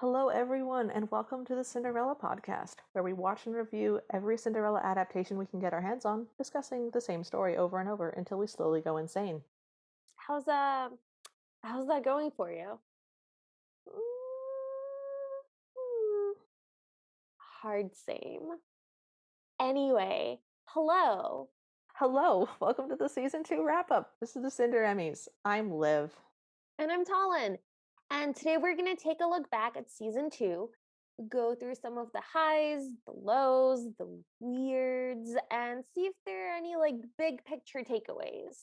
Hello, everyone, and welcome to the Cinderella podcast, where we watch and review every Cinderella adaptation we can get our hands on, discussing the same story over and over until we slowly go insane. How's that how's that going for you? Mm. Hard same. Anyway, hello. Hello, welcome to the season 2 wrap up. This is the Cinder-Emmys. I'm Liv. And I'm Talon. And today we're going to take a look back at season 2, go through some of the highs, the lows, the weirds, and see if there are any big picture takeaways.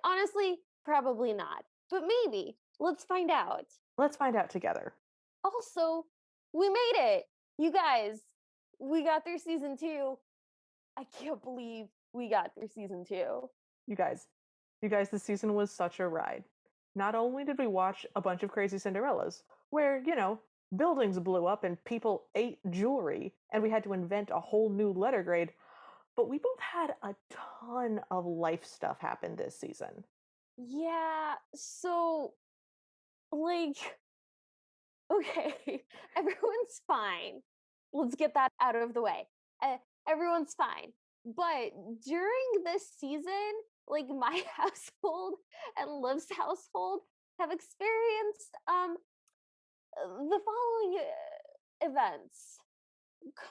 Honestly, probably not, but maybe. Let's find out. Let's find out together. Also, we made it. You guys, we got through season 2. I can't believe we got through season 2. You guys, this season was such a ride. Not only did we watch a bunch of crazy Cinderellas, where, buildings blew up and people ate jewelry, and we had to invent a whole new letter grade, but we both had a ton of life stuff happen this season. Yeah, so like okay, everyone's fine. Let's get that out of the way. Everyone's fine. But during this season, my household and Liv's household have experienced the following events: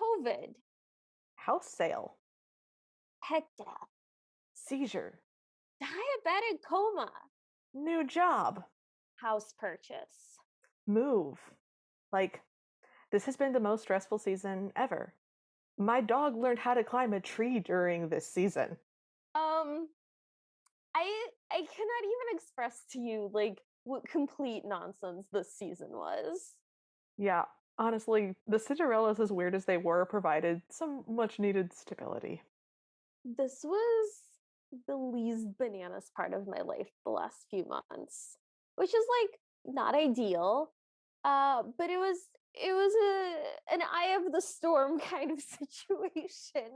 COVID, House sale, pet death, seizure, diabetic coma, new job, house purchase. move. Like, this has been the most stressful season ever. My dog learned how to climb a tree during this season. Um, I cannot even express to you what complete nonsense this season was. Yeah, honestly, the Cinderellas, as weird as they were, provided some much needed stability. This was the least bananas part of my life the last few months, which is not ideal. But it was an eye of the storm kind of situation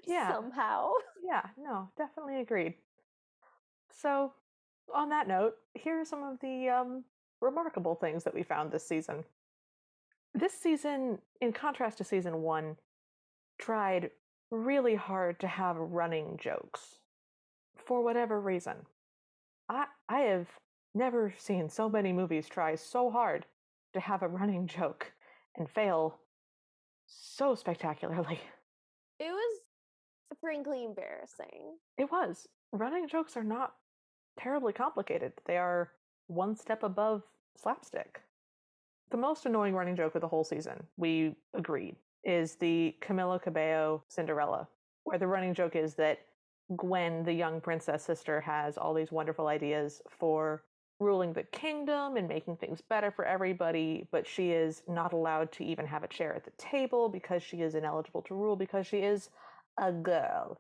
Yeah, somehow. yeah, no, definitely agreed. So, on that note, here are some of the remarkable things that we found this season. This season, in contrast to season 1, tried really hard to have running jokes. For whatever reason. I have never seen so many movies try so hard to have a running joke and fail so spectacularly. It was frankly embarrassing. It was. Running jokes are not terribly complicated. They are one step above slapstick. The most annoying running joke of the whole season, we agreed, is the Camila Cabello Cinderella, where the running joke is that Gwen, the young princess sister, has all these wonderful ideas for ruling the kingdom and making things better for everybody, but she is not allowed to even have a chair at the table because she is ineligible to rule because she is a girl.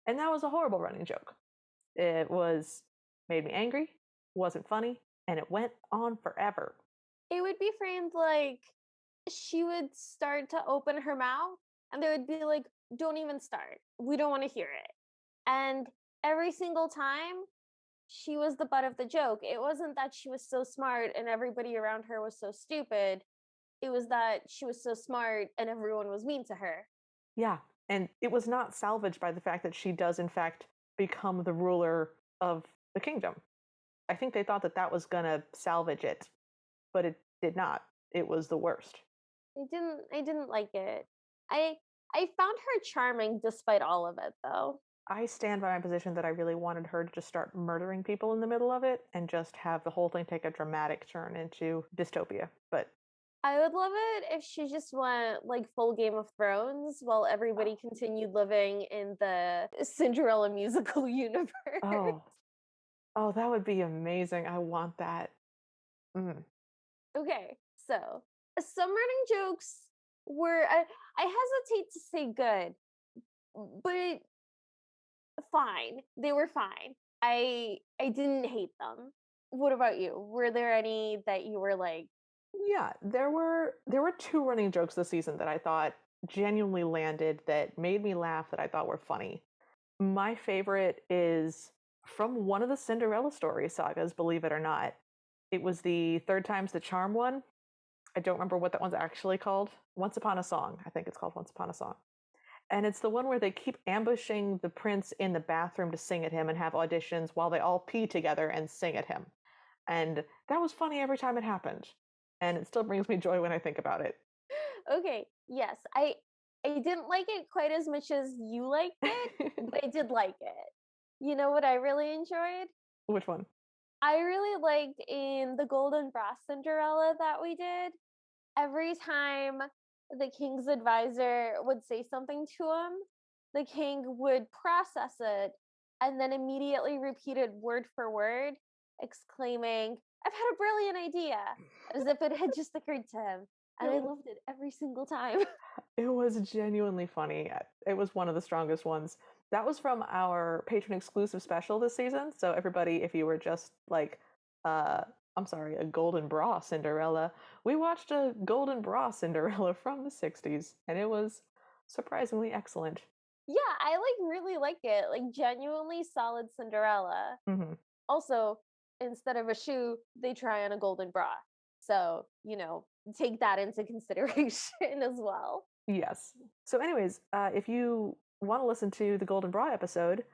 And that was a horrible running joke. It was made me angry, wasn't funny, and it went on forever. It would be framed like she would start to open her mouth and they would be like, don't even start. We don't want to hear it. And every single time she was the butt of the joke. It wasn't that she was so smart and everybody around her was so stupid. It was that she was so smart and everyone was mean to her. Yeah, and it was not salvaged by the fact that she does, in fact, become the ruler of the kingdom. I think they thought that that was going to salvage it, but it did not. It was the worst. I didn't like it. I I found her charming despite all of it though. I stand by my position that I really wanted her to just start murdering people in the middle of it and just have the whole thing take a dramatic turn into dystopia. But I would love it if she just went full Game of Thrones while everybody oh, continued living in the Cinderella musical universe. oh, oh, that would be amazing. I want that. Mm. Okay, so some running jokes were I hesitate to say good, but fine. They were fine. I didn't hate them. What about you? Were there any that you were like, Yeah, there were two running jokes this season that I thought genuinely landed that made me laugh that I thought were funny. My favorite is from one of the Cinderella story sagas, believe it or not. It was the third time's the charm one, I don't remember what that one's actually called. Once Upon a Song. I think it's called Once Upon a Song. And it's the one where they keep ambushing the prince in the bathroom to sing at him and have auditions while they all pee together and sing at him. And that was funny every time it happened. And it still brings me joy when I think about it. Okay, yes, I didn't like it quite as much as you liked it, but I did like it. You know what I really enjoyed? Which one? I really liked in the Golden Brass Cinderella that we did. Every time the king's advisor would say something to him, the king would process it and then immediately repeat it word for word, exclaiming, "I've had a brilliant idea," as if it had just occurred to him. And It I was, loved it every single time. it was genuinely funny. It was one of the strongest ones. That was from our patron exclusive special this season. So everybody, if you were just like, uh, I'm sorry, a Golden Bra Cinderella, we watched a Golden Bra Cinderella from the 60s, and it was surprisingly excellent. Yeah, I really like it. Like genuinely solid Cinderella. Hmm. Also, instead of a shoe, they try on a golden bra. So, take that into consideration as well. Yes. So, anyways, if you want to listen to the Golden Bra episode,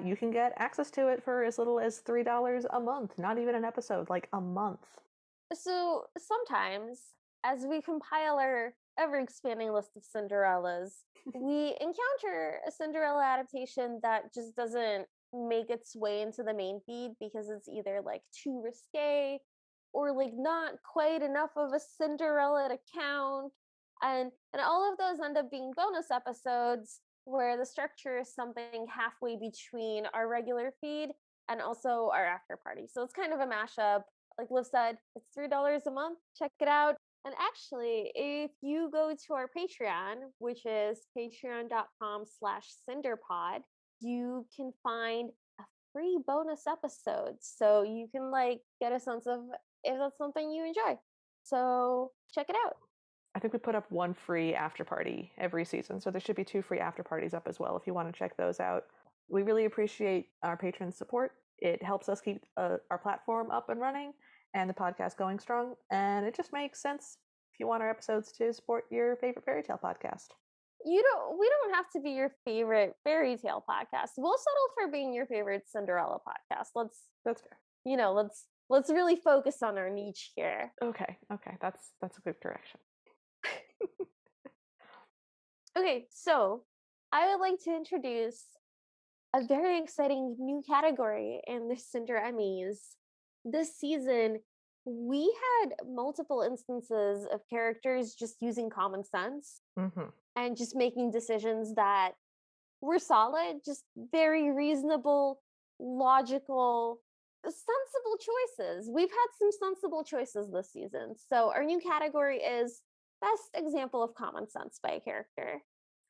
you can get access to it for as little as $3 a month. Not even an episode, like a month. So, sometimes as we compile our ever expanding list of Cinderellas, we encounter a Cinderella adaptation that just doesn't make its way into the main feed because it's either like too risque or like not quite enough of a Cinderella to count. And all of those end up being bonus episodes where the structure is something halfway between our regular feed and also our after party. So it's kind of a mashup. Like Liv said, it's $3 a month. Check it out. And actually, if you go to our Patreon, which is patreon.com/cinderpod, you can find a free bonus episode. So you can like get a sense of if that's something you enjoy. So check it out. I think we put up one free after party every season, so there should be 2 free after parties up as well if you want to check those out. We really appreciate our patrons' support. It helps us keep our platform up and running and the podcast going strong, and it just makes sense if you want our episodes to support your favorite fairy tale podcast. We don't have to be your favorite fairy tale podcast. We'll settle for being your favorite Cinderella podcast. That's fair. Let's really focus on our niche here. Okay, that's a good direction. Okay, so I would like to introduce a very exciting new category in the Cinder-Emmys. This season, we had multiple instances of characters just using common sense Mm-hmm. and just making decisions that were solid, just very reasonable, logical, sensible choices. We've had some sensible choices this season. So our new category is best example of common sense by a character.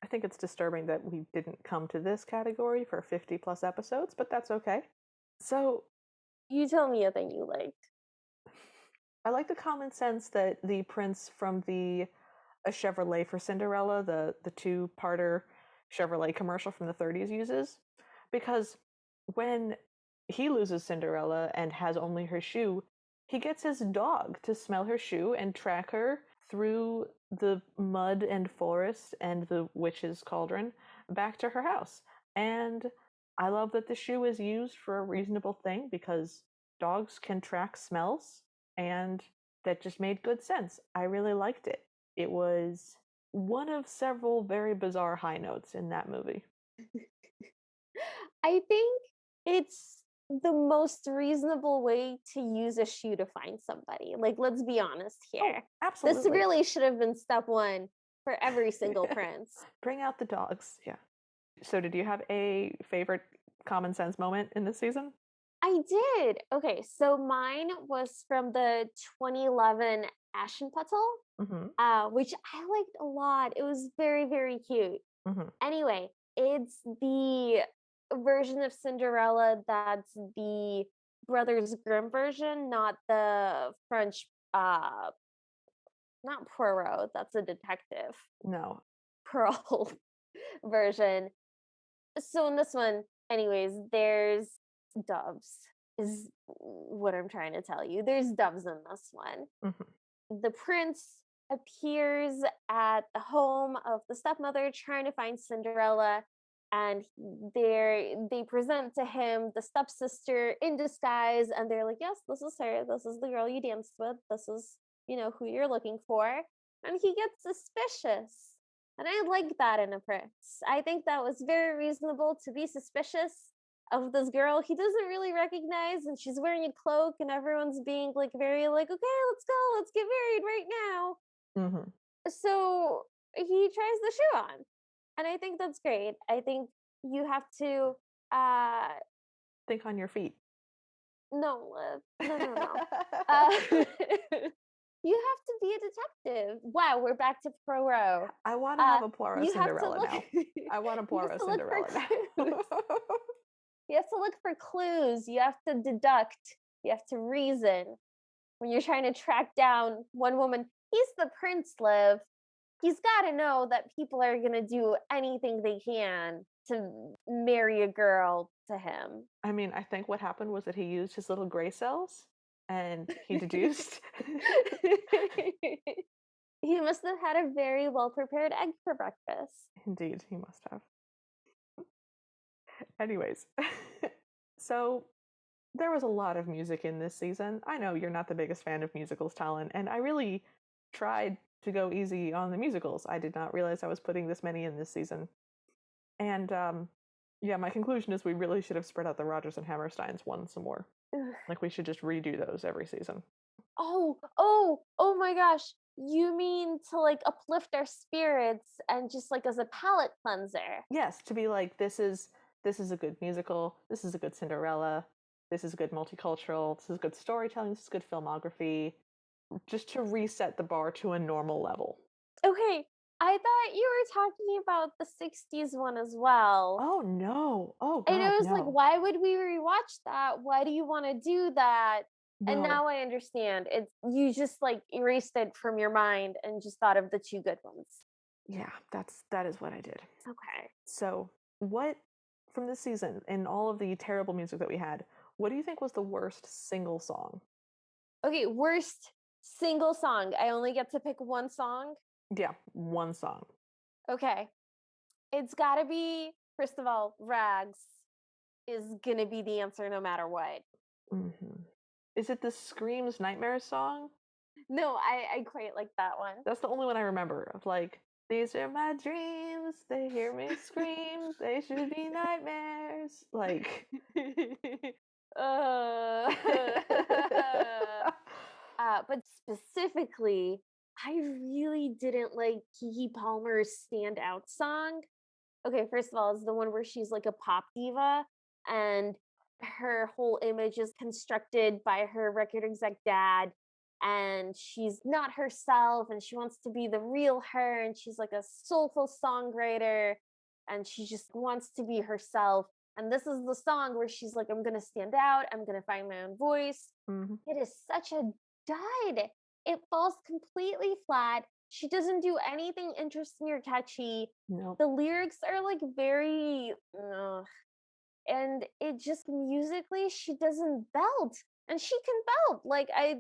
I think it's disturbing that we didn't come to this category for 50 plus episodes, but that's okay. So, You tell me a thing you liked. I like the common sense that the prince from A Chevrolet for Cinderella, the 2-parter Chevrolet commercial from the 30s uses, because when he loses Cinderella and has only her shoe, he gets his dog to smell her shoe and track her through the mud and forest and the witch's cauldron back to her house. And I love that the shoe is used for a reasonable thing because dogs can track smells, and that just made good sense. I really liked it. It was one of several very bizarre high notes in that movie. I think it's the most reasonable way to use a shoe to find somebody. Like, let's be honest Oh, here. This absolutely. really should have been step one for every single prince. Bring out the dogs. Yeah. So, did you have a favorite common sense moment in this season? I did. Okay, so mine was from the 2011 Aschenputtel, Mm-hmm. which I liked a lot. It was very, very cute. Mm-hmm. Anyway, it's the version of Cinderella that's the Brothers Grimm version, not the French, not Poirot, that's a detective, No. Pearl version. So in this one, anyways, there's doves, is what I'm trying to tell you. There's doves in this one. Mm-hmm. the prince appears at the home of the stepmother trying to find Cinderella, and they present to him the stepsister in disguise, and they're like, yes, this is her, this is the girl you danced with, this is, who you're looking for. And he gets suspicious, and I like that in a prince. I think that was very reasonable to be suspicious of this girl he doesn't really recognize, and she's wearing a cloak, and everyone's being like very like, okay, let's go, let's get married right now. Mm-hmm. So he tries the shoe on, and I think that's great. I think you have to Think on your feet. no, no. uh, you have to be a detective. Wow, we're back to Poirot. I want to have a Poirot You have to Cinderella look. now. I want a You have Poirot to look for Cinderella now. clues. You have to look for clues. You have to deduct. You have to reason when you're trying to track down one woman. He's the prince, Liv. He's got to know that people are going to do anything they can to marry a girl to him. I mean, I think what happened was that he used his little gray cells and he deduced. He must have had a very well prepared egg for breakfast. Indeed, he must have. Anyways, so there was a lot of music in this season. I know you're not the biggest fan of musicals, Talon, and I really tried to go easy on the musicals. I did not realize I was putting this many in this season. And yeah, my conclusion is we really should have spread out the Rodgers and Hammersteins one some more. Ugh. Like we should just redo those every season. Oh my gosh. You mean to like uplift our spirits and just like as a palate cleanser? Yes, to be like this is a good musical, this is a good Cinderella, this is a good multicultural, this is good storytelling, this is good filmography, just to reset the bar to a normal level. Okay, I thought you were talking about the 60s one as well. Oh no. Oh And god, it was like, no. why would we rewatch that? Why do you want to do that? And No. now I understand. It's you just like erased it from your mind and just thought of the two good ones. Yeah, that is what I did. Okay. So, what from this season and all of the terrible music that we had, what do you think was the worst single song? Okay, worst single song. I only get to pick one song. Yeah, one song. Okay. It's got to be, first of all, Rags is going to be the answer no matter what. Mm-hmm. Is it the Screams Nightmares song? No, I quite like that one. That's the only one I remember. Of like, these are my dreams. They hear me scream. They should be nightmares. Like, uh, but specifically, I really didn't like Kiki Palmer's standout song. Okay, first of all, it's the one where she's like a pop diva and her whole image is constructed by her record exec dad, and she's not herself and she wants to be the real her, and she's like a soulful songwriter and she just wants to be herself. And this is the song where she's like, I'm going to stand out, I'm going to find my own voice. mm-hmm. It is such a dud. It falls completely flat. She doesn't do anything interesting or catchy. No. The lyrics are like very, and it just musically she doesn't belt, and she can belt. Like I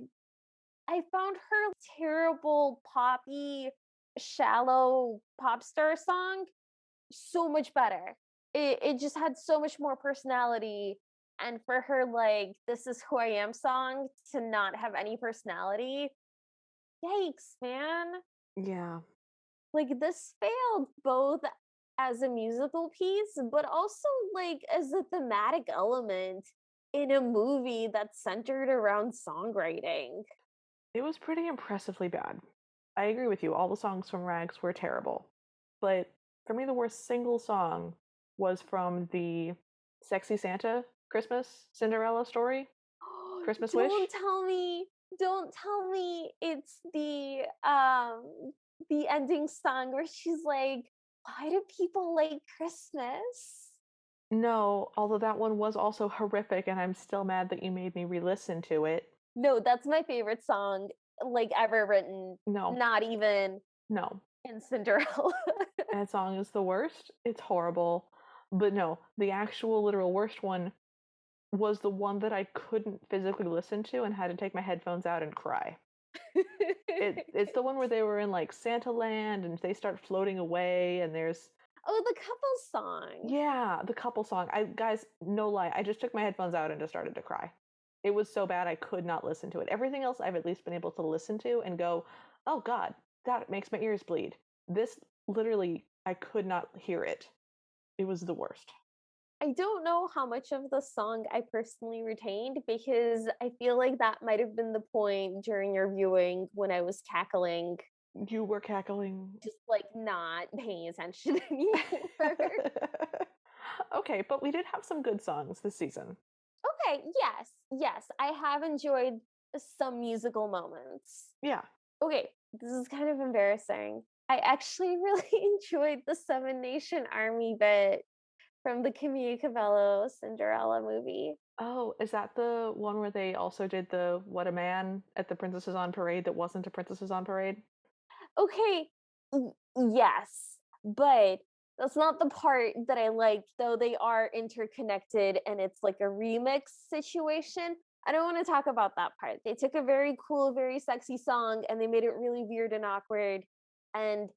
found her terrible poppy, shallow pop star song so much better. It just had so much more personality. And for her, like, this is who I am song to not have any personality, yikes, man. Yeah. Like, this failed both as a musical piece, but also, like, as a thematic element in a movie that's centered around songwriting. It was pretty impressively bad. I agree with you. All the songs from Rags were terrible. But for me, the worst single song was from the Sexy Santa Christmas Cinderella story, Christmas Wish. Don't tell me it's the ending song where she's like, why do people like Christmas? No, although that one was also horrific, and I'm still mad that you made me re-listen to it. No, that's my favorite song like ever written. No. Not even No. in Cinderella. That song is the worst. It's horrible. But no, the actual literal worst one was the one that I couldn't physically listen to and had to take my headphones out and cry. It's the one where they were in like Santa Land and they start floating away and there's Oh, the couple song. yeah, the couple song. I guys, no lie, I just took my headphones out and just started to cry. It was so bad I could not listen to it. Everything else I've at least been able to listen to and go, "Oh god, that makes my ears bleed." This literally I could not hear it. It was the worst. I don't know how much of the song I personally retained because I feel like that might have been the point during your viewing when I was cackling, You were cackling. just like not paying attention anymore. Okay, but we did have some good songs this season. Okay, yes, yes, I have enjoyed some musical moments. Yeah. Okay, this is kind of embarrassing. I actually really enjoyed the Seven Nation Army bit from the Camilla Cabello Cinderella movie. Oh, is that the one where they also did the What a Man at the Princesses on Parade that wasn't a Princesses on Parade? Okay, yes, but that's not the part that I liked, though they are interconnected and it's like a remix situation. I don't want to talk about that part. They took a very cool, very sexy song and they made it really weird and awkward. And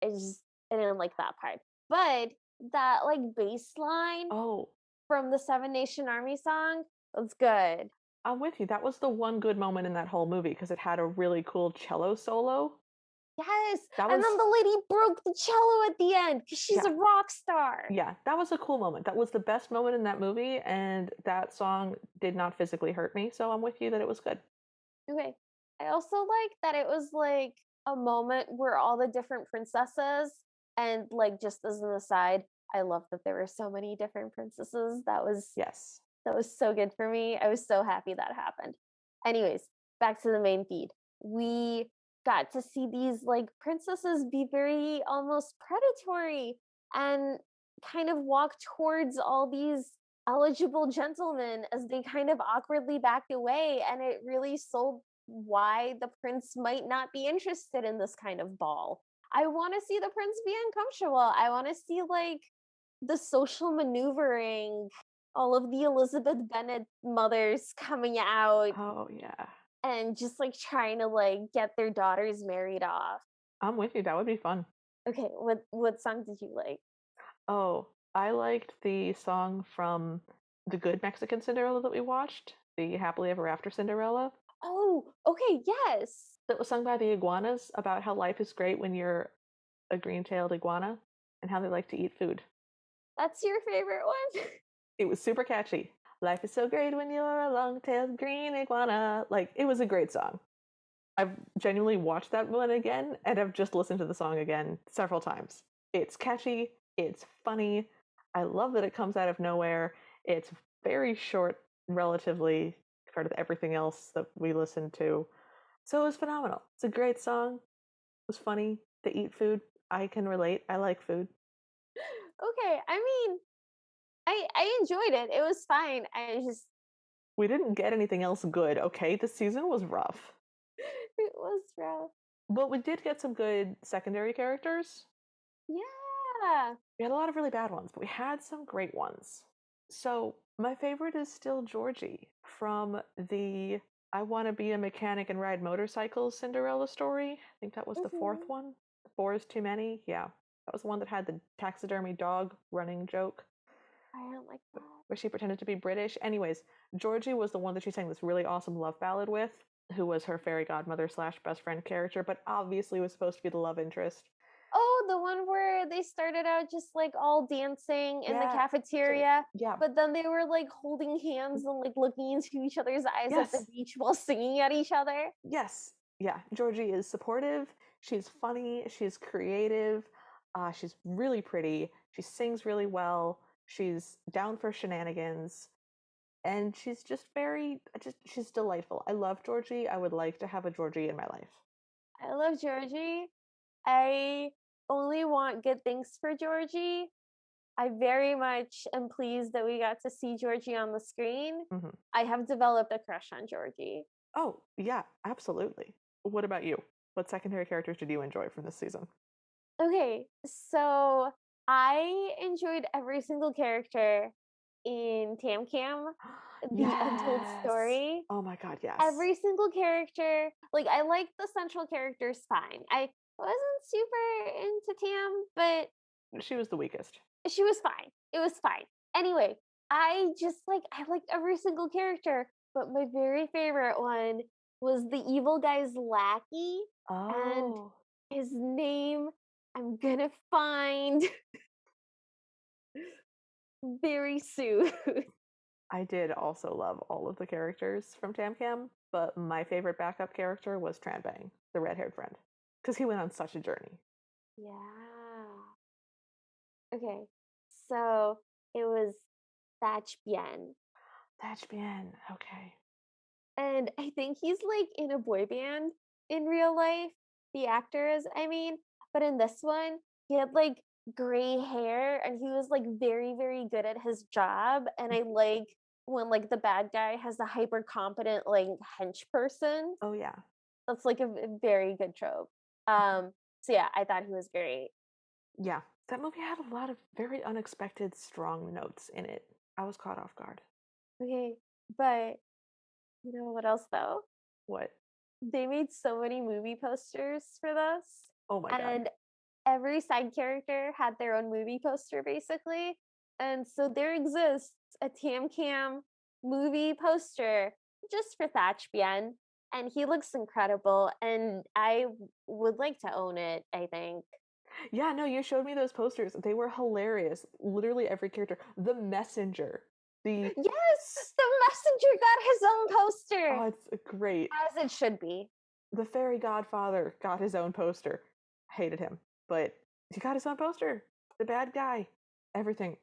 I just I didn't like that part. But that like bass line Oh, from the Seven Nation Army song was good. I'm with you. That was the one good moment in that whole movie because it had a really cool cello solo. Yes. That And then was, the lady broke the cello at the end because she's yeah, a rock star. yeah, that was a cool moment. That was the best moment in that movie, and that song did not physically hurt me. So I'm with you that it was good. Okay. I also like that it was like a moment where all the different princesses and like just as an aside, I love that there were so many different princesses. Yes. That was so good for me. I was so happy that happened. Anyways, back to the main feed. We got to see these like princesses be very almost predatory and kind of walk towards all these eligible gentlemen as they kind of awkwardly backed away. And it really sold why the prince might not be interested in this kind of ball. I want to see the prince be uncomfortable. I want to see like the social maneuvering, all of the Elizabeth Bennet mothers coming out Oh, yeah. and just like trying to like get their daughters married off. I'm with you. That would be fun. Okay, what song did you like? Oh, I liked the song from the good Mexican Cinderella that we watched, the Happily Ever After Cinderella, Oh, okay, yes. that was sung by the iguanas about how life is great when you're a green tailed iguana and how they like to eat food. That's your favorite one? It was super catchy. Life is so great when you're a long tailed green iguana. Like, it was a great song. I've genuinely watched that one again and I've just listened to the song again several times. It's catchy, it's funny. I love that it comes out of nowhere. It's very short, relatively, compared to everything else that we listened to. So it was phenomenal. It's a great song. It was funny. They eat food. I can relate. I like food. Okay, I mean, I enjoyed it. It was fine. I just We didn't get anything else good, okay? The season was rough. it was rough. But we did get some good secondary characters. Yeah. We had a lot of really bad ones, but we had some great ones. So, my favorite is still Georgie from the I Want to Be a Mechanic and Ride Motorcycles Cinderella story. I think that was the fourth Mhm. one. Four is too many. Yeah. That was the one that had the taxidermy dog running joke I don't like that. where she pretended to be British. Anyways, Georgie was the one that she sang this really awesome love ballad with, who was her fairy godmother slash best friend character, but obviously was supposed to be the love interest. Oh, the one where they started out just like all dancing in the Yeah. cafeteria, Yeah. but then they were like holding hands and like looking into each other's eyes at the Yes. beach while singing at each other. Yes. Yeah. Georgie is supportive. She's funny. She's creative. She's really pretty. She sings really well. She's down for shenanigans. And she's just she's delightful. I love Georgie. I would like to have a Georgie in my life. I love Georgie. I only want good things for Georgie. I very much am pleased that we got to see Georgie on the screen. Hmm. I have developed a crush on Georgie. Oh, yeah, absolutely. What about you? What secondary characters did you enjoy from this season? Okay, so I enjoyed every single character. in Tam Cam, the untold Yes. story. Oh my god, yes. Every single character, like I like the central characters fine. I wasn't super into Tam, but She was the weakest. she was fine. It was fine. Anyway, I liked every single character, but my very favorite one was the evil guy's lackey, and Oh. his name I'm gonna find very soon. I did also love all of the characters from Tamcam, but my favorite backup character was Tranbang, the red-haired friend, because he went on such a journey. Yeah. Okay. So it was Thatch Bien. That's bien. Okay. And I think he's like in a boy band in real life. The actor is, I mean, but in this one, he had like gray hair and he was like very, very good at his job. And I like when like the bad guy has a hyper competent like hench person. Oh yeah. That's like a very good trope. So yeah, I thought he was great. Yeah. That movie had a lot of very unexpected strong notes in it. I was caught off guard. Okay, but you know what else though? What? They made so many movie posters for this, Oh my god. and every side character had their own movie poster basically. And so there exists a Tam Cam movie poster just for Thatch Bien. And he looks incredible. And would like to own it, I think. Yeah, no, you showed me those posters. They were hilarious. Literally every character. The messenger. The Yes, the messenger got his own oh, poster, it's great. as it should be. The fairy godfather got his own poster. Hated him, but he got his own poster. The bad guy. Everything.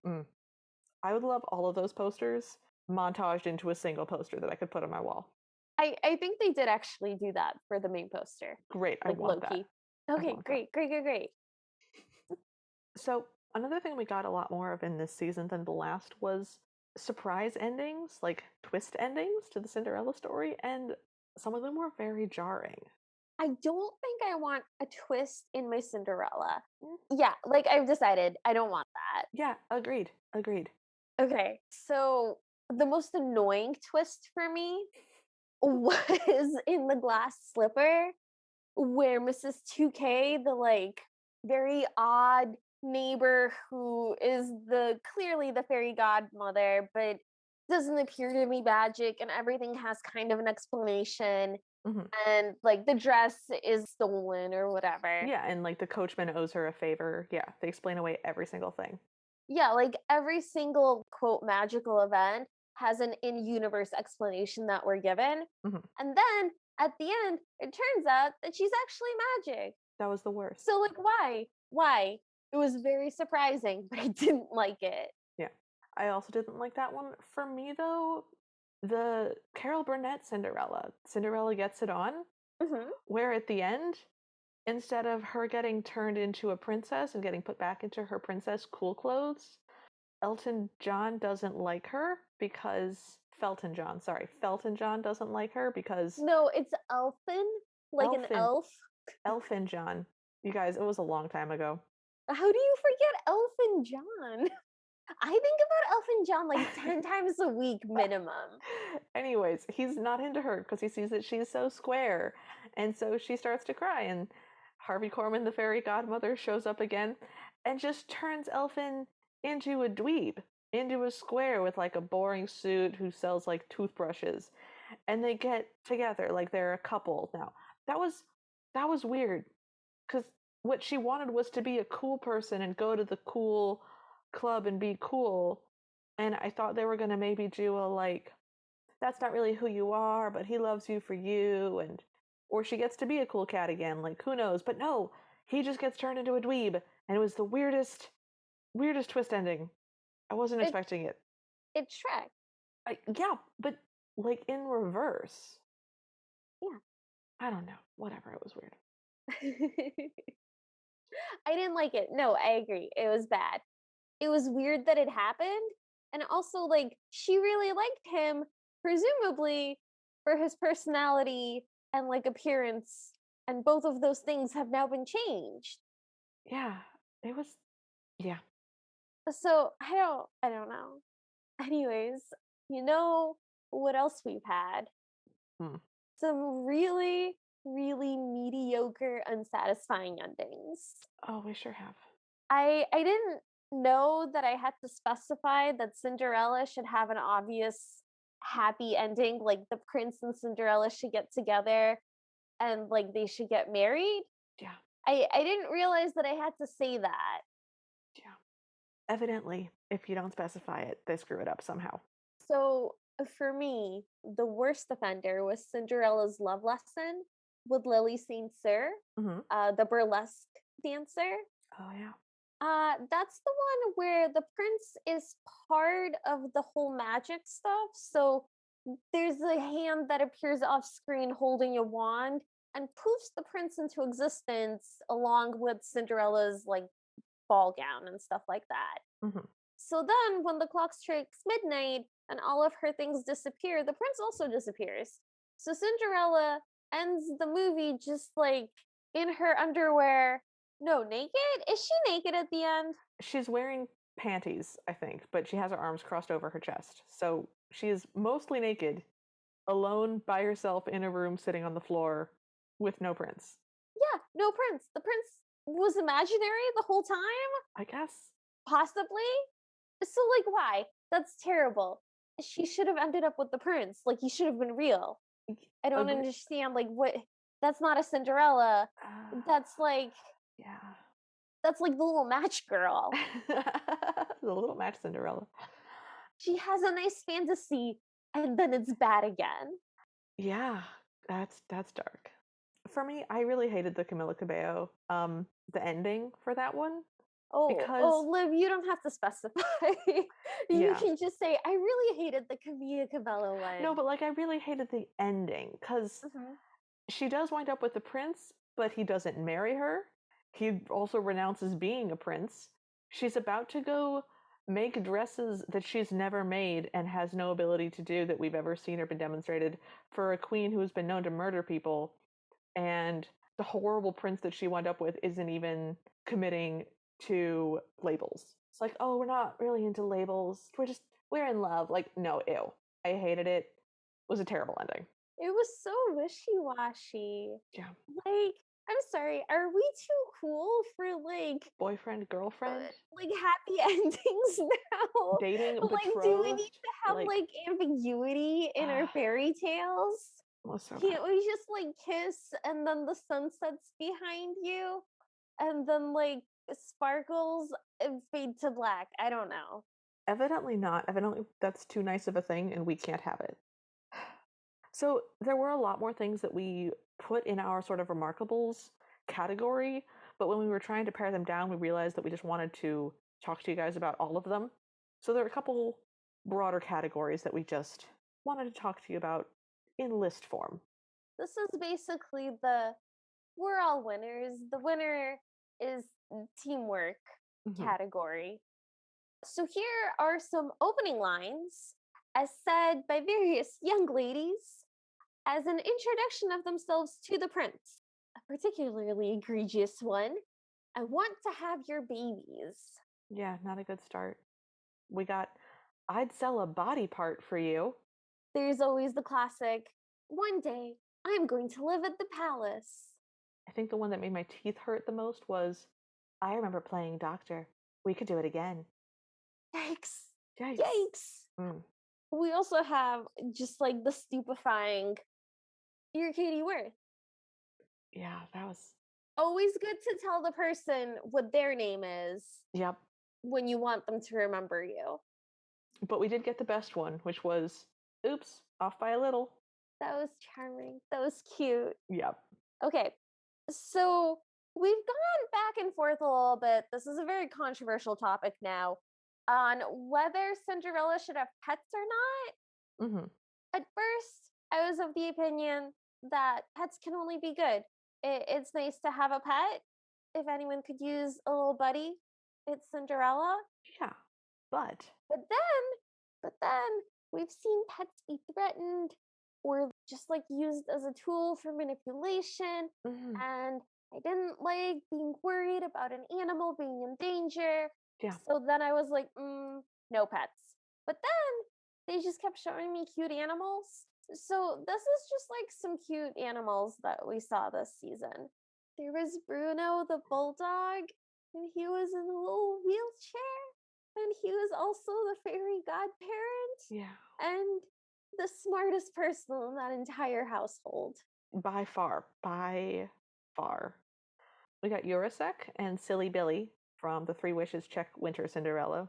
I would love all of those posters montaged into a single poster that I could put on my wall. I think they did actually do that for the main poster, Great. I like want low that. key. I Okay, want that. great, great, great, great. So, another thing we got a lot more of in this season than the last was surprise endings, like twist endings to the Cinderella story, and some of them were very jarring. I don't think I want a twist in my Cinderella. Mm, Yeah, like I've decided I don't want that. yeah, agreed. Agreed. Okay, so the most annoying twist for me was in the glass slipper where Mrs. 2K, the like very odd neighbor who is the clearly the fairy godmother, but doesn't appear to be magic and everything has kind of an explanation hmm and like the dress is stolen or whatever. Yeah, and like the coachman owes her a favor. Yeah, they explain away every single thing. Yeah, like every single quote magical event has an in-universe explanation that we're given. hmm And then at the end, it turns out that she's actually magic. That was the worst. So like why? Why? It was very surprising, but I didn't like it. Yeah. I also didn't like that one. For me, though, the Carol Burnett Cinderella, Cinderella Gets It On, Mhm. where at the end, instead of her getting turned into a princess and getting put back into her princess cool clothes, Elton John doesn't like her because Felton John, sorry, Felton John doesn't like her because No, it's elfin, like an Elfin, elf. Elfin John. You guys, it was a long time ago. How do you forget Elfin John? I think about Elfin John like 10 times a week minimum. Anyways, he's not into her because he sees that she's so square. And so she starts to cry. And Harvey Korman, the fairy godmother, shows up again and just turns Elfin into a dweeb, into a square with like a boring suit who sells like toothbrushes. And they get together like they're a couple now. That was that was weird because what she wanted was to be a cool person and go to the cool club and be cool. And I thought they were going to maybe do a like, that's not really who you are, but he loves you for you. And, or she gets to be a cool cat again. Like, who knows? But no, he just gets turned into a dweeb. And it was the weirdest twist ending. I wasn't It expecting it. it's Shrek. Yeah, but like in reverse. Yeah. I don't know. Whatever. It was weird. I didn't like it. No, I agree. It was bad. It was weird that it happened. And also, like, she really liked him, presumably for his personality and like appearance. And both of those things have now been changed. Yeah, it was, yeah. So I don't know. Anyways, you know what else we've had? Hmm. Some really, really mediocre, unsatisfying endings. Oh, we sure have. I didn't know that I had to specify that Cinderella should have an obvious happy ending, like the prince and Cinderella should get together and like they should get married. Yeah, I didn't realize that I had to say that. yeah. Evidently, if you don't specify it, they screw it up somehow. So for me, the worst offender was Cinderella's love lesson with Lily St. Cyr, Hmm. the burlesque dancer. Oh, yeah. That's the one where the prince is part of the whole magic stuff. So there's a hand that appears off screen holding a wand and poofs the prince into existence along with Cinderella's like ball gown and stuff like that. Hmm. So then when the clock strikes midnight and all of her things disappear, the prince also disappears. So Cinderella ends the movie just like in her underwear. No, naked? Is she naked at the end? She's wearing panties, I think, but she has her arms crossed over her chest. So she is mostly naked, alone by herself in a room sitting on the floor with no prince. Yeah, no prince. The prince was imaginary the whole time? I guess. Possibly? So, like, why? That's terrible. She should have ended up with the prince. Like, he should have been real. I don't Agree. understand. Like, what? That's not a Cinderella. Uh, That's like, yeah. that's like the little match girl. The little match Cinderella. She has a nice fantasy, and then it's bad again. Yeah, that's dark. For me, I really hated the Camila Cabello, the ending for that one Oh, because Liv, you don't have to specify. You yeah, can just say, I really hated the Camilla Cabello no, one. but like I really hated the ending because Mhm. she does wind up with the prince, but he doesn't marry her. He also renounces being a prince. She's about to go make dresses that she's never made and has no ability to do that we've ever seen or been demonstrated for a queen who's been known to murder people. And the horrible prince that she wound up with isn't even committing to labels. It's like, oh, we're not really into labels. We're in love. Like, no, ew. I hated it. It was a terrible ending. It was so wishy-washy. Yeah. Like, I'm sorry, are we too cool for Boyfriend, girlfriend, like happy endings now? dating, Like, do we need betrothed. to have Like, like ambiguity in our fairy tales? was so bad. Can't we just like kiss and then the sun sets behind you and then like sparkles and fade to black? I don't know. Evidently not. Evidently, that's too nice of a thing, and we can't have it. So there were a lot more things that we put in our sort of remarkables category, but when we were trying to pare them down, we realized that we just wanted to talk to you guys about all of them. So there are a couple broader categories that we just wanted to talk to you about in list form. This is basically the we're all winners. The winner is teamwork Mhm. category. So here are some opening lines as said by various young ladies as an introduction of themselves to the prince. A particularly egregious one. I want to have your babies. Yeah, not a good start. We got, I'd sell a body part for you. There's always the classic, one day I'm going to live at the palace. I think the one that made my teeth hurt the most was, I remember playing doctor. We could do it again. Yikes. Yikes. Yikes. Mm, We also have just like the stupefying, you're Katie Worth. yeah, that was, Always good to tell the person what their name is yep. when you want them to remember you. But we did get the best one, which was, oops, off by a little. That was charming. That was cute. Yep. Okay, so we've gone back and forth a little bit. This is a very controversial topic now on whether Cinderella should have pets or not. Hmm. At first, I was of the opinion that pets can only be good. It's nice to have a pet. If anyone could use a little buddy, it's Cinderella. Yeah. But, But then we've seen pets be threatened or just like used as a tool for manipulation. mhm, And I didn't like being worried about an animal being in danger. yeah. So then I was like, no pets. But then they just kept showing me cute animals. So this is just like some cute animals that we saw this season. There was Bruno the bulldog, and he was in a little wheelchair, and he was also the fairy godparent, Yeah. and the smartest person in that entire household. By far. By far. We got Eurosek and Silly Billy from the Three Wishes Check Winter Cinderella,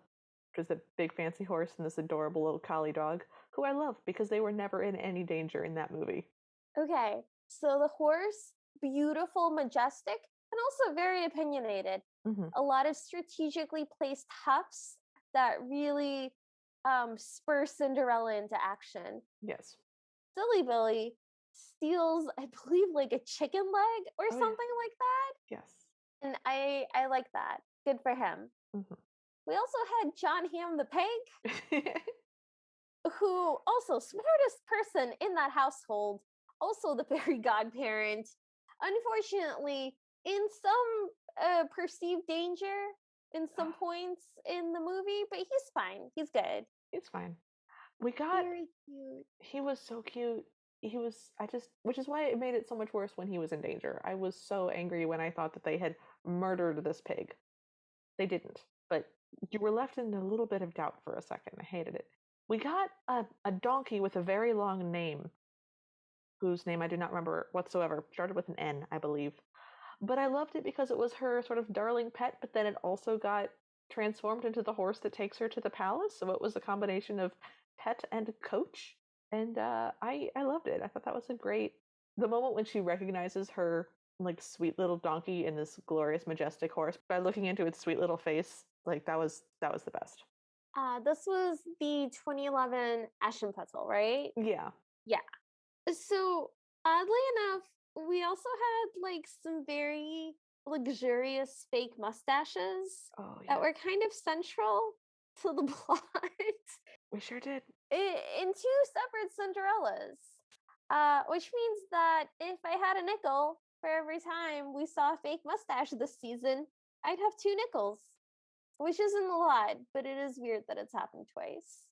which is a big fancy horse and this adorable little collie dog, who I love because they were never in any danger in that movie. Okay, so the horse, beautiful, majestic, and also very opinionated. Mm-hmm. A lot of strategically placed huffs that really spur Cinderella into action. Yes. Silly Billy steals, I believe, like a chicken leg or Oh, yeah. something like that. Yes. And I like that. Good for him. Mm-hmm. We also had John Ham the pig, who also smartest person in that household, also the fairy godparent. Unfortunately, in some perceived danger in some points in the movie, but he's fine. He's good. He's fine. We got. Very cute. He was so cute. Which is why it made it so much worse when he was in danger. I was so angry when I thought that they had murdered this pig. They didn't, but you were left in a little bit of doubt for a second. I hated it. We got a donkey with a very long name, whose name I do not remember whatsoever. Started with an N, I believe. But I loved it because it was her sort of darling pet, but then it also got transformed into the horse that takes her to the palace. So it was a combination of pet and coach. And I loved it. I thought that was a great. The moment when she recognizes her like sweet little donkey in this glorious, majestic horse by looking into its sweet little face, like that was the best. This was the 2011 Aschenputtel, right? Yeah. Yeah. So oddly enough, we also had like some very luxurious fake mustaches Oh yeah. that were kind of central to the plot We sure did. in two separate Cinderellas. Which means that if I had a nickel for every time we saw a fake mustache this season, I'd have two nickels. Which isn't a lot, but it is weird that it's happened twice.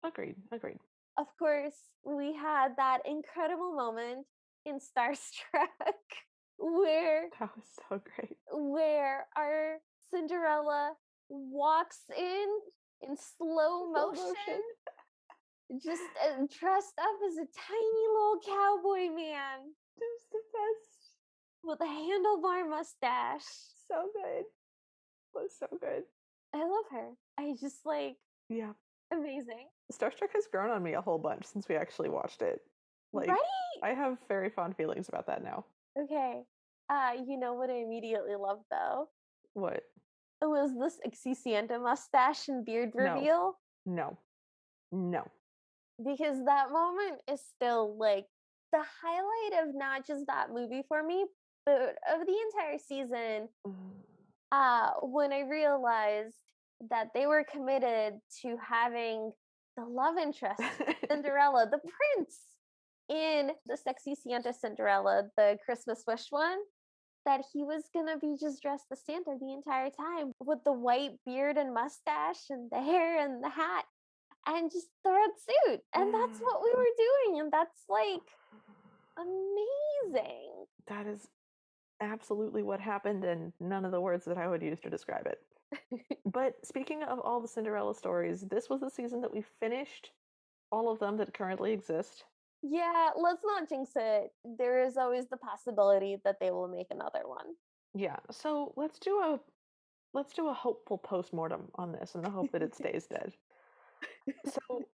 Agreed. Agreed. Of course, we had that incredible moment in Starstruck where That was so great. our Cinderella walks in slow motion, just dressed up as a tiny little cowboy man Just the best. with a handlebar mustache. So good. It was so good. I love her. I just like Yeah. amazing. Star Trek has grown on me a whole bunch since we actually watched it. Like, Right? I have very fond feelings about that now. Okay. You know what I immediately loved though? What? It was this Santa mustache and beard No. reveal. No. No. Because that moment is still like the highlight of not just that movie for me, but of the entire season. When I realized that they were committed to having the love interest, Cinderella, the prince, in the Sexy Santa Cinderella, the Christmas wish one, that he was gonna be just dressed as Santa the entire time with the white beard and mustache and the hair and the hat and just the red suit. And that's what we were doing. And that's like amazing. That is absolutely what happened, and none of the words that I would use to describe it. But speaking of all the Cinderella stories, this was the season that we finished all of them that currently exist. Yeah, let's not jinx it. There is always the possibility that they will make another one. Yeah, so let's do a hopeful postmortem on this in the hope that it stays dead. So,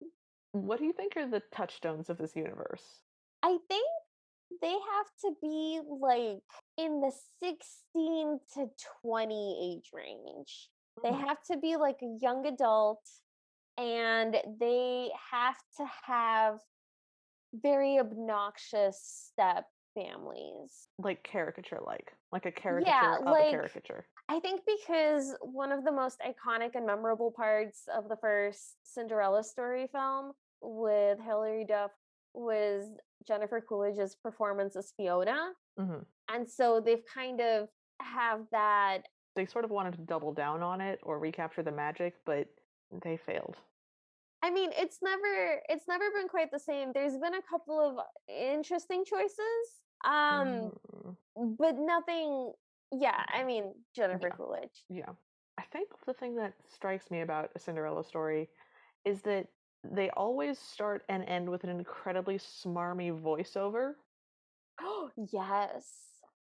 what do you think are the touchstones of this universe? I think they have to be like in the 16 to 20 age range. They have to be like a young adult and they have to have very obnoxious step families. Like caricature like a caricature Yeah, of a like caricature. I think because one of the most iconic and memorable parts of the first Cinderella story film with Hilary Duff was Jennifer Coolidge's performance as Fiona. And so they've kind of have that. They sort of wanted to double down on it or recapture the magic, but they failed. I mean, it's never been quite the same. There's been a couple of interesting choices. Mm, But nothing. Yeah, I okay. mean, Jennifer Yeah. Coolidge. Yeah. I think the thing that strikes me about a Cinderella story is that they always start and end with an incredibly smarmy voiceover. Oh, yes.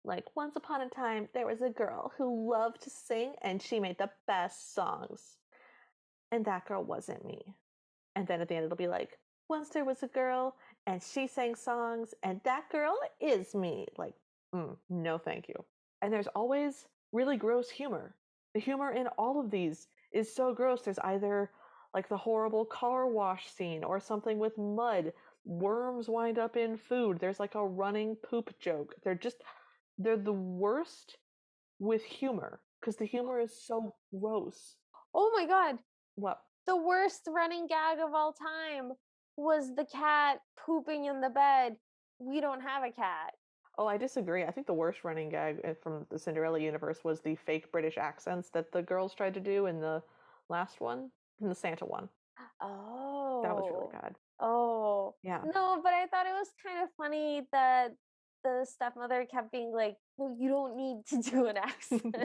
Like, once upon a time, there was a girl who loved to sing and she made the best songs. And that girl wasn't me. And then at the end, it'll be like, once there was a girl and she sang songs and that girl is me. Like, no, thank you. And there's always really gross humor. The humor in all of these is so gross. There's either like the horrible car wash scene or something with mud. Worms wind up in food. There's like a running poop joke. They're the worst with humor because the humor is so gross. Oh my god. What? The worst running gag of all time was the cat pooping in the bed. We don't have a cat. Oh, I disagree. I think the worst running gag from the Cinderella universe was the fake British accents that the girls tried to do in the last one, in the Santa one. That was really Oh. bad. Oh. Yeah. No, but I thought it was kind of funny that the stepmother kept being like, "Well, you don't need to do an accent."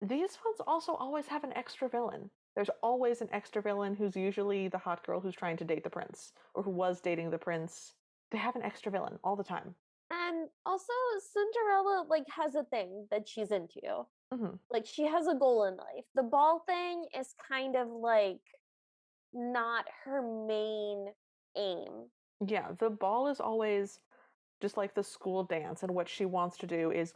These ones also always have an extra villain. There's always an extra villain who's usually the hot girl who's trying to date the prince or who was dating the prince. They have an extra villain all the time. And also Cinderella like has a thing that she's into. Hmm. Like she has a goal in life. The ball thing is kind of like not her main aim. Yeah, the ball is always just like the school dance, and what she wants to do is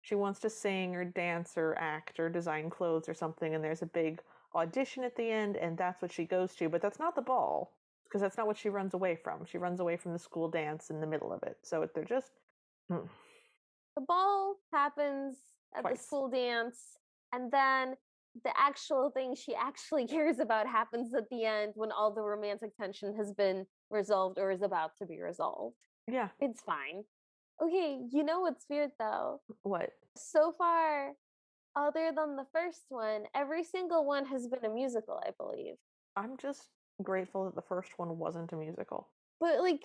she wants to sing or dance or act or design clothes or something, and there's a big audition at the end, and that's what she goes to, but that's not the ball because that's not what she runs away from. She runs away from the school dance in the middle of it. So they're just mm, The ball happens at the twice. school dance, and then the actual thing she actually cares about happens at the end when all the romantic tension has been resolved or is about to be resolved. Yeah. It's fine. Okay, you know what's weird though? What? So far, other than the first one, every single one has been a musical, I believe. I'm just grateful that the first one wasn't a musical. But like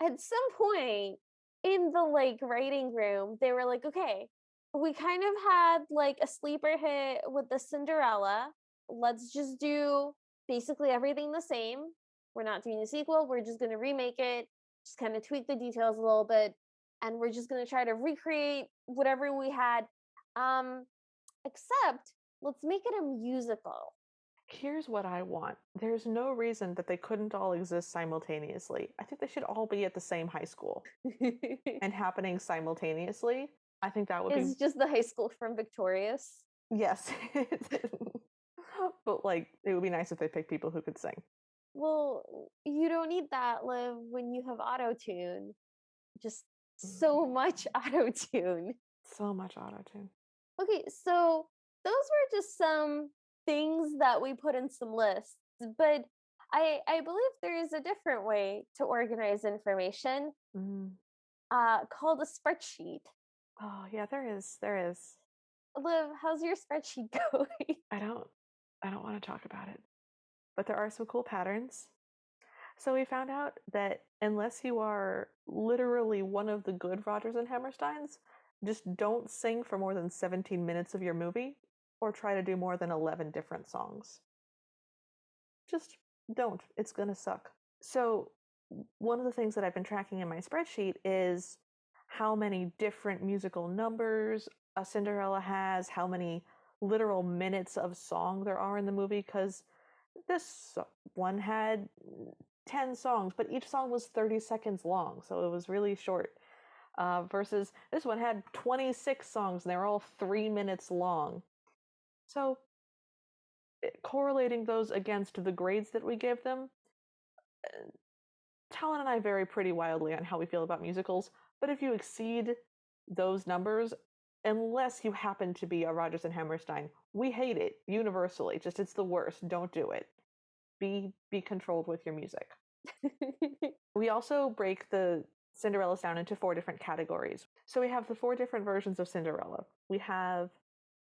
at some point in the like writing room, they were like, okay, we kind of had like a sleeper hit with the Cinderella. Let's just do basically everything the same. We're not doing a sequel. We're just going to remake it, just kind of tweak the details a little bit, and we're just going to try to recreate whatever we had. Um, except let's make it a musical. Here's what I want. There's no reason that they couldn't all exist simultaneously. I think they should all be at the same high school and happening simultaneously. I think that would be It's just the high school from Victorious. yes. But like it would be nice if they picked people who could sing. Well, you don't need that, Liv, when you have auto tune. Just Mm, so much auto tune. so much auto tune. Okay, so those were just some things that we put in some lists, but I believe there is a different way to organize information Mm. called a spreadsheet. Oh yeah, there is. There is. Liv, how's your spreadsheet going? I don't I don't want to talk about it. But there are some cool patterns. So we found out that unless you are literally one of the good Rodgers and Hammersteins, just don't sing for more than 17 minutes of your movie or try to do more than 11 different songs. Just don't. It's going to suck. So, one of the things that I've been tracking in my spreadsheet is how many different musical numbers a Cinderella has, how many literal minutes of song there are in the movie, because this one had 10 songs, but each song was 30 seconds long, so it was really short. Versus this one had 26 songs and they were all 3 minutes long. So, correlating those against the grades that we gave them, Talon and I vary pretty wildly on how we feel about musicals, but if you exceed those numbers, unless you happen to be a Rodgers and Hammerstein, we hate it universally. Just it's the worst. Don't do it. Be controlled with your music. We also break the Cinderellas down into 4 different categories. So we have the 4 different versions of Cinderella. We have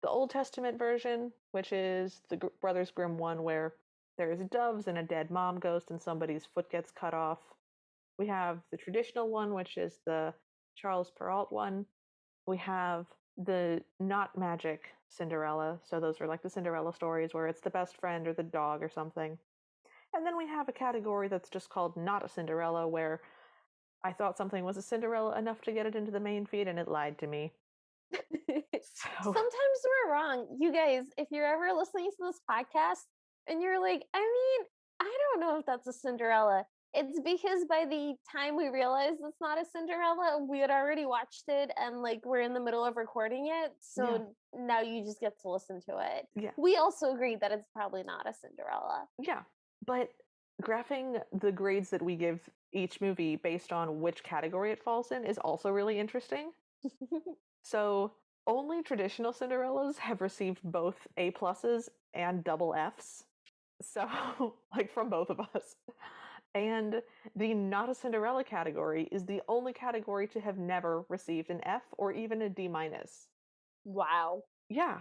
the Old Testament version, which is the Brothers Grimm one, where There's doves and a dead mom ghost, and somebody's foot gets cut off. We have the traditional one, which is the Charles Perrault one. We have the not magic Cinderella. So those are like the Cinderella stories where it's the best friend or the dog or something. And then we have a category that's just called not a Cinderella, where I thought something was a Cinderella enough to get it into the main feed and it lied to me. So, Sometimes we're wrong. You guys, if you're ever listening to this podcast and you're like, I mean, I don't know if that's a Cinderella. It's because by the time we realized it's not a Cinderella, we had already watched it and like we're in the middle of recording it. So now you just get to listen to it. yeah. We also agree that it's probably not a Cinderella. Yeah. But graphing the grades that we give each movie based on which category it falls in is also really interesting. So only traditional Cinderellas have received both A pluses and double Fs. So, like from both of us. And the not a Cinderella category is the only category to have never received an F or even a D minus. Wow. Yeah.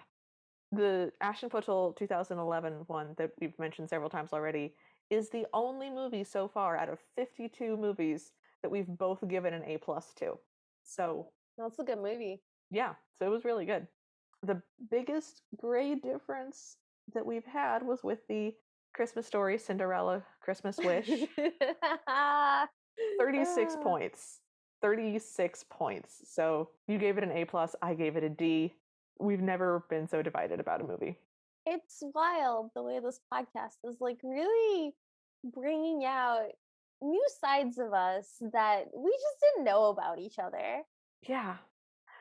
The Ashton Kutcher 2011 one that we've mentioned several times already is the only movie so far out of 52 movies that we've both given an A plus to. So That's a good movie. yeah, so it was really good. The biggest grade difference that we've had was with the Christmas Story Cinderella Christmas Wish. 36 points. 36 points. So you gave it an A plus, I gave it a D. We've never been so divided about a movie. It's wild the way this podcast is like really bringing out new sides of us that we just didn't know about each other. Yeah.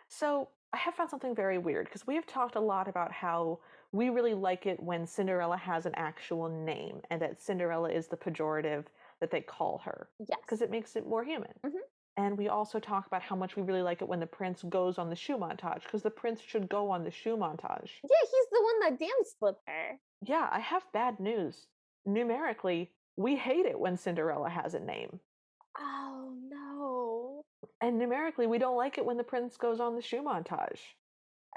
So I have found something very weird because we have talked a lot about how we really like it when Cinderella has an actual name and that Cinderella is the pejorative that they call her. Yes. Because it makes it more human. Mhm. And we also talk about how much we really like it when the prince goes on the shoe montage because the prince should go on the shoe montage. Yeah, he's the one that danced with her. Yeah, I have bad news. Numerically, we hate it when Cinderella has a name. Oh no. And numerically, we don't like it when the prince goes on the shoe montage.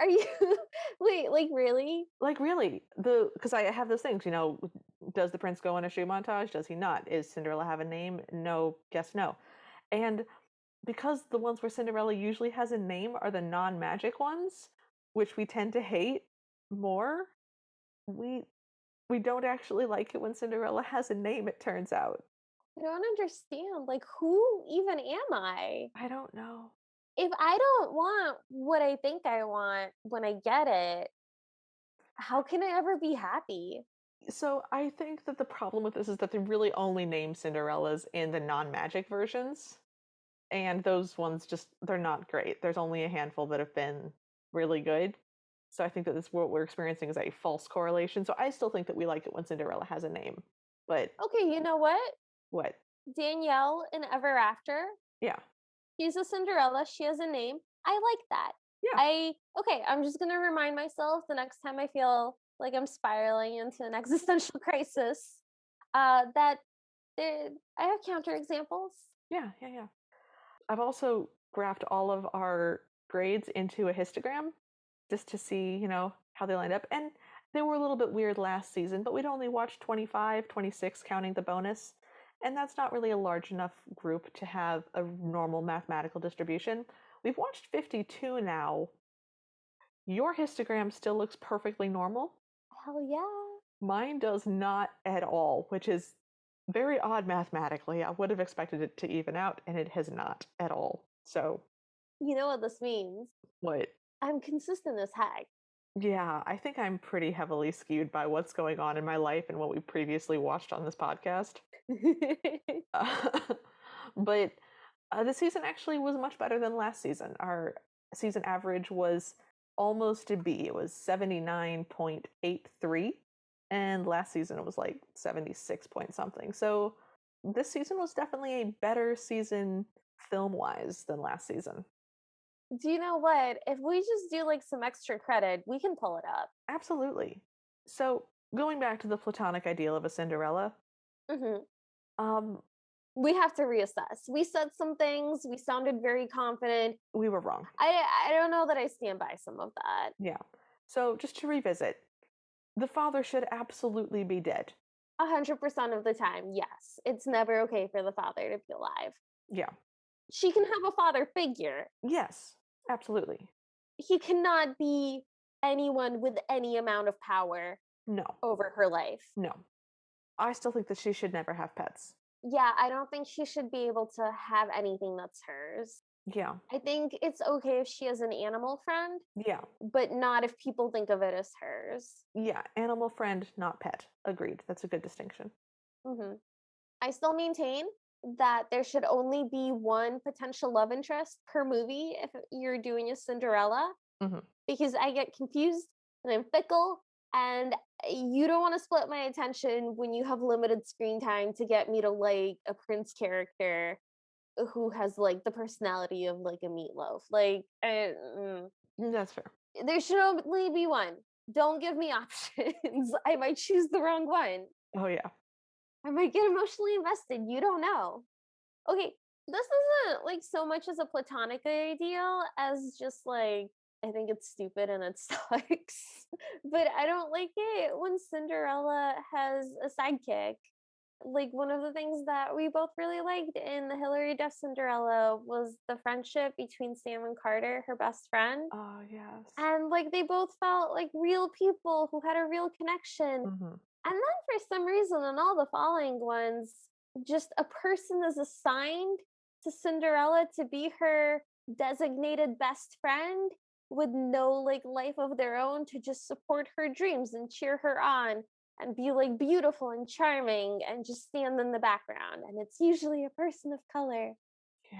Are you wait, like really? Like really, because I have those things, does the prince go on a shoe montage? Does he not? Is Cinderella have a name? No, guess no. And because the ones where Cinderella usually has a name are the non-magic ones, which we tend to hate more, we don't actually like it when Cinderella has a name, it turns out. I don't understand. Like, who even am I? I don't know. If I don't want what I think I want when I get it, how can I ever be happy? So I think that the problem with this is that they really only name Cinderellas in the non-magic versions. And those ones they're not great. There's only a handful that have been really good. So I think that this what we're experiencing is a false correlation. So I still think that we like it when Cinderella has a name. But Okay, you know what? what? Danielle in Ever After. Yeah. She's a Cinderella. She has a name. I like that. Yeah. Okay, I'm just gonna remind myself the next time I feel like I'm spiraling into an existential crisis, that I have counterexamples. Yeah. Yeah. Yeah. I've also graphed all of our grades into a histogram just to see, how they lined up. And they were a little bit weird last season, but we'd only watched 25, 26 counting the bonus. And that's not really a large enough group to have a normal mathematical distribution. We've watched 52 now. Your histogram still looks perfectly normal. Hell yeah. Mine does not at all, which is very odd mathematically. I would have expected it to even out, and it has not at all. So, You know what this means? what? I'm consistent as heck. Yeah, I think I'm pretty heavily skewed by what's going on in my life and what we previously watched on this podcast. But the season actually was much better than last season. Our season average was almost a B. It was 79.83. And last season it was like 76 point something. So this season was definitely a better season film wise than last season. Do you know what? If we just do like some extra credit, we can pull it up. Absolutely. So going back to the platonic ideal of a Cinderella, Hmm. um, We have to reassess. We said some things. We sounded very confident. we were wrong. I don't know that I stand by some of that. Yeah. So just to revisit, the father should absolutely be dead. 100% of the time, yes. It's never okay for the father to be alive. Yeah. She can have a father figure. Yes. Absolutely. He cannot be anyone with any amount of power No. over her life. No. I still think that she should never have pets. Yeah, I don't think she should be able to have anything that's hers. Yeah. I think it's okay if she has an animal friend, Yeah. but not if people think of it as hers. Yeah. Animal friend, not pet. Agreed. That's a good distinction. hmm I still maintain that there should only be one potential love interest per movie if you're doing a Cinderella, Hmm. because I get confused and I'm fickle, and you don't want to split my attention when you have limited screen time to get me to like a prince character who has like the personality of like a meatloaf. That's fair. There should only be one. Don't give me options. I might choose the wrong one. Oh, yeah. I might get emotionally invested. You don't know. Okay, this isn't like so much as a platonic ideal as just like I think it's stupid and it sucks. But I don't like it when Cinderella has a sidekick. Like one of the things that we both really liked in the Hilary Duff Cinderella was the friendship between Sam and Carter, her best friend. Oh, yes. And like they both felt like real people who had a real connection. Hmm. And then for some reason, in all the following ones, just a person is assigned to Cinderella to be her designated best friend with no like life of their own to just support her dreams and cheer her on and be like beautiful and charming and just stand in the background. And it's usually a person of color. Yeah.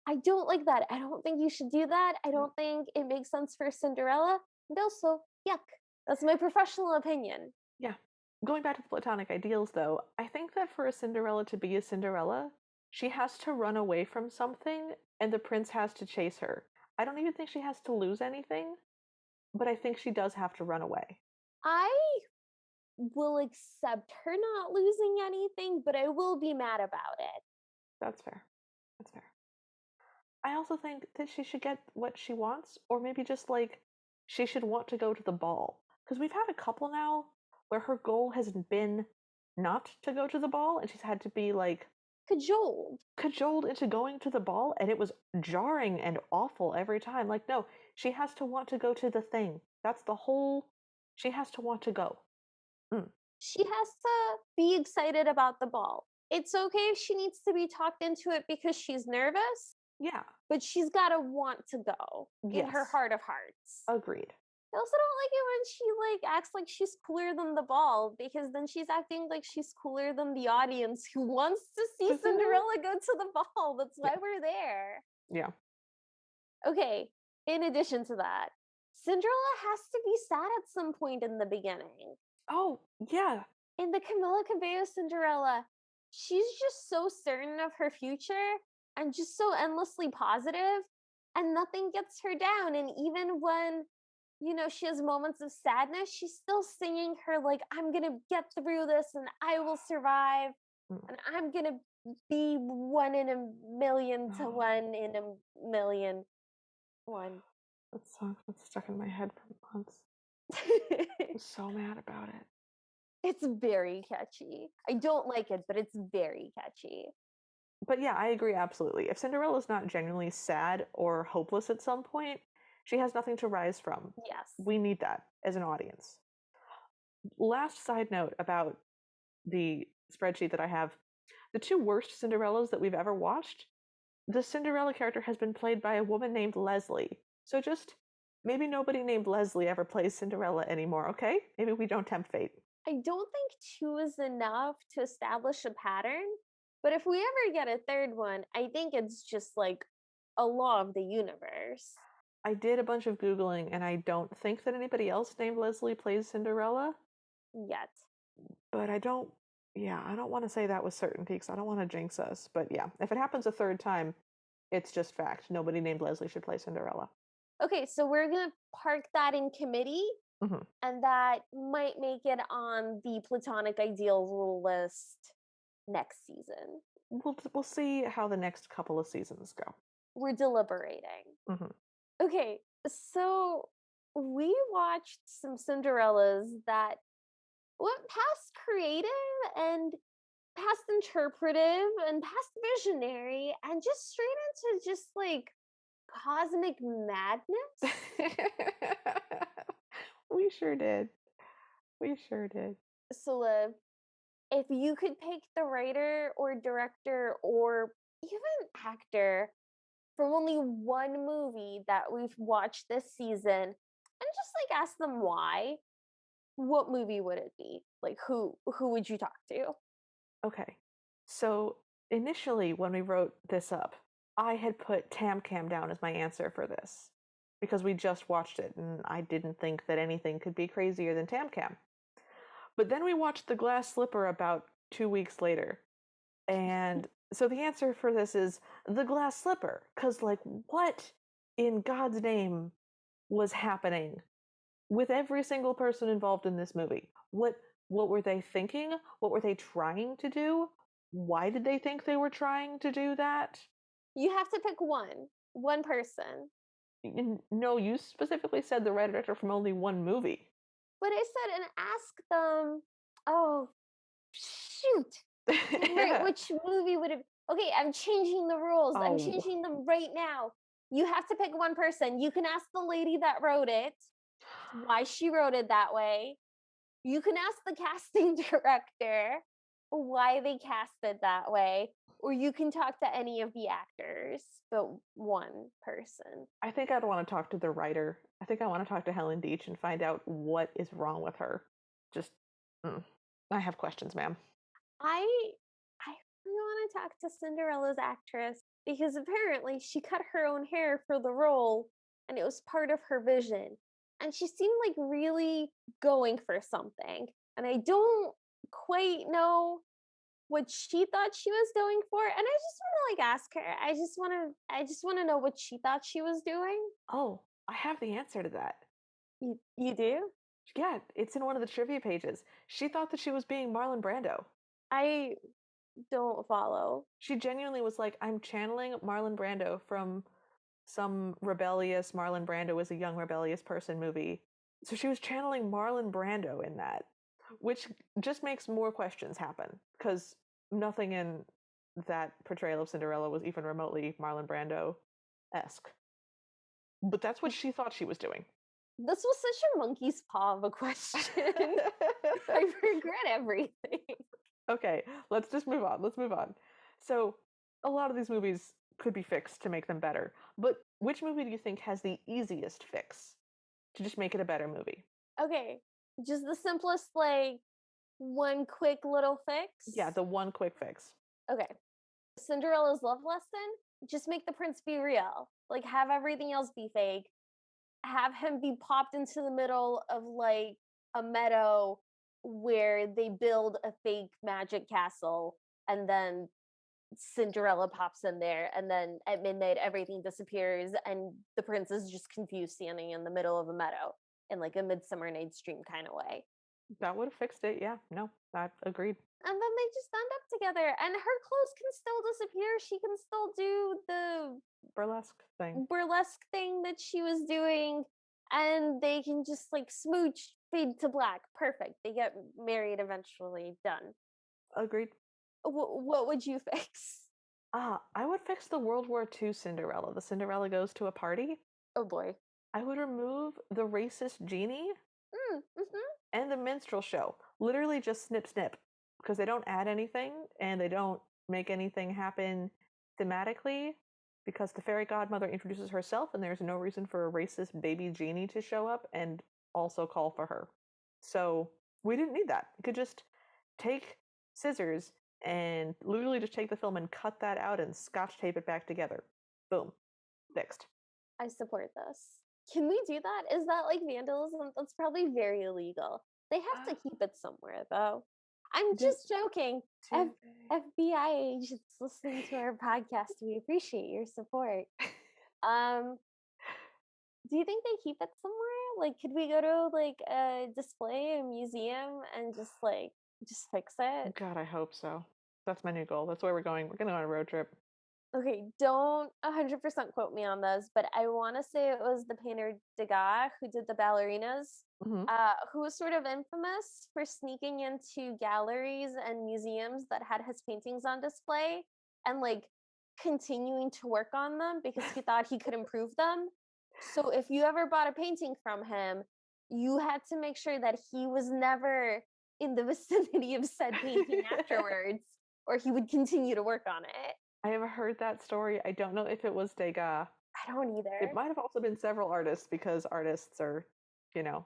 I don't like that. I don't think you should do that. I Mm, don't think it makes sense for Cinderella. And also, yuck. That's my professional opinion. yeah. Going back to the platonic ideals, though, I think that for a Cinderella to be a Cinderella, she has to run away from something and the prince has to chase her. I don't even think she has to lose anything, but I think she does have to run away. I will accept her not losing anything, but I will be mad about it. That's fair. That's fair. I also think that she should get what she wants, or maybe just like she should want to go to the ball. Because we've had a couple now where her goal has been not to go to the ball, and she's had to be like Cajoled. cajoled into going to the ball, and it was jarring and awful every time. Like, no, she has to want to go to the thing. That's the whole. She has to want to go. Mm, She has to be excited about the ball. It's okay if she needs to be talked into it because she's nervous, yeah. but she's got to want to go in her Yes. heart of hearts. Agreed. I also don't like it when she like acts like she's cooler than the ball because then she's acting like she's cooler than the audience who wants to see Cinderella go to the ball. That's Yeah. why we're there. Yeah. Okay, in addition to that, Cinderella has to be sad at some point in the beginning. Oh, yeah. In the Camilla Cabello Cinderella, she's just so certain of her future and just so endlessly positive, and nothing gets her down. And even when, she has moments of sadness, she's still singing her, like, I'm gonna get through this and I will survive, Mm. and I'm gonna be one in a million to Oh, one in a million one. that song's been stuck in my head for months. I'm so mad about it. It's very catchy. I don't like it, but it's very catchy. But yeah, I agree absolutely. If Cinderella's not genuinely sad or hopeless at some point, she has nothing to rise from. Yes. We need that as an audience. Last side note about the spreadsheet that I have, the two worst Cinderellas that we've ever watched, the Cinderella character has been played by a woman named Leslie. So just maybe nobody named Leslie ever plays Cinderella anymore, okay? Maybe we don't tempt fate. I don't think two is enough to establish a pattern, but if we ever get a third one, I think it's just like a law of the universe. I did a bunch of Googling and I don't think that anybody else named Leslie plays Cinderella, Yet. but I don't want to say that with certainty because I don't want to jinx us. But yeah, if it happens a third time, it's just fact. Nobody named Leslie should play Cinderella. Okay, so we're gonna park that in committee, Hmm. and that might make it on the platonic ideal rule list next season. We'll see how the next couple of seasons go. We're deliberating. Hmm. Okay, so we watched some Cinderellas that went past creative and past interpretive and past visionary and just straight into just like cosmic madness. We sure did. We sure did. So, Liv, if you could pick the writer or director or even actor from only one movie that we've watched this season and just like ask them why, what movie would it be? Like who would you talk to? Okay. So initially, when we wrote this up, I had put Tam Cam down as my answer for this because we just watched it and I didn't think that anything could be crazier than Tam Cam. But then we watched The Glass Slipper about 2 weeks later. And so the answer for this is The Glass Slipper. Because, like, what in God's name was happening with every single person involved in this movie? What were they thinking? What were they trying to do? Why did they think they were trying to do that? You have to pick one person. No, you specifically said the writer director from only one movie. But I said, and ask them, oh, shoot. Right, which movie would it? Okay, I'm changing the rules. I'm Oh, changing them right now. You have to pick one person. You can ask the lady that wrote it why she wrote it that way. You can ask the casting director why they cast it that way, or you can talk to any of the actors, but one person. I think I'd want to talk to the writer. I think I want to talk to Helen Deach and find out what is wrong with her. Just, I have questions, ma'am. I I really want to talk to Cinderella's actress because apparently she cut her own hair for the role and it was part of her vision. And she seemed like really going for something. And I don't quite know what she thought she was going for. And I just want to like ask her. I just want to know what she thought she was doing. Oh, I have the answer to that. You do? Yeah, it's in one of the trivia pages. She thought that she was being Marlon Brando. I don't follow. She genuinely was like, I'm channeling Marlon Brando from some rebellious Marlon Brando was a young rebellious person movie. So she was channeling Marlon Brando in that, which just makes more questions happen because nothing in that portrayal of Cinderella was even remotely Marlon Brando esque. But that's what she thought she was doing. This was such a monkey's paw of a question. I regret everything. Okay, let's just move on. Let's move on. So, a lot of these movies could be fixed to make them better, but which movie do you think has the easiest fix to just make it a better movie? Okay, just the simplest, like one quick little fix. Yeah, the one quick fix. Okay, Cinderella's love lesson. Just make the prince be real. Like have everything else be fake. Have him be popped into the middle of like a meadow where they build a fake magic castle, and then Cinderella pops in there, and then at midnight everything disappears, and the prince is just confused standing in the middle of a meadow in like a Midsummer Night's Dream kind of way. That would have fixed it. Yeah, no, I agreed. And then they just end up together, and her clothes can still disappear. She can still do the Burlesque thing. burlesque thing that she was doing, and they can just like smooch, fade to black. Perfect. They get married eventually. Done. Agreed. What would you fix? I would fix the World War II Cinderella. The Cinderella goes to a party. Oh boy. I would remove the racist genie Mm-hmm. and the minstrel show. Literally just snip snip because they don't add anything and they don't make anything happen thematically because the fairy godmother introduces herself and there's no reason for a racist baby genie to show up and also call for her. So we didn't need that. You could just take scissors and literally just take the film and cut that out and scotch tape it back together. Boom. Fixed. I support this. Can we do that? Is that like vandalism? That's probably very illegal. They have to keep it somewhere, though. I'm just joking. FBI agents listening to our podcast, we appreciate your support. Do you think they keep it somewhere? Like, could we go to like a display, a museum, and just fix it? God, I hope so. That's my new goal. That's where we're going. We're going to go on a road trip. Okay, don't 100% quote me on this, but I want to say it was the painter Degas who did the ballerinas, Hmm. who was sort of infamous for sneaking into galleries and museums that had his paintings on display and like continuing to work on them because he thought he could improve them. So if you ever bought a painting from him, you had to make sure that he was never in the vicinity of said painting afterwards, or he would continue to work on it. I have heard that story. I don't know if it was Degas. I don't It either. might have also been several artists because artists are, you know,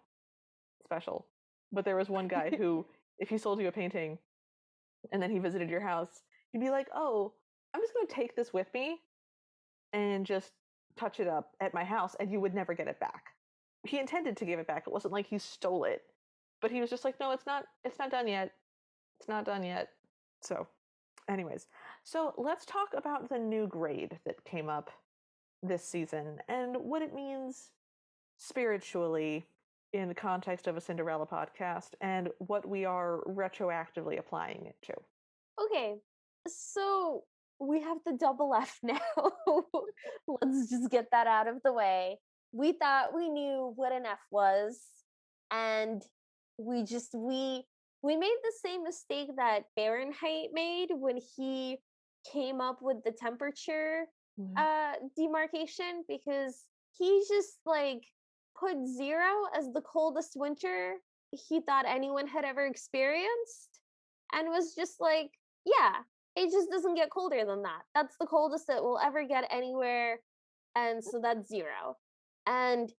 special. But there was one guy who, if he sold you a painting and then he visited your house, he'd be like, "Oh, I'm just going to take this with me and just touch it up at my house," and you would never get it back. He intended to give it back. It wasn't like he stole it, but he was just like, "No, it's not. It's not done yet. It's not done yet." So, anyways, so let's talk about the new grade that came up this season and what it means spiritually in the context of a Cinderella podcast and what we are retroactively applying it to. Okay, so we have the double F now. Let's just get that out of the way. We thought we knew what an F was, and we made the same mistake that Fahrenheit made when he came up with the temperature Mhm. demarcation, because he just like put 0 as the coldest winter he thought anyone had ever experienced, and was just like, yeah, it just doesn't get colder than that. That's the coldest it will ever get anywhere. And so that's 0. And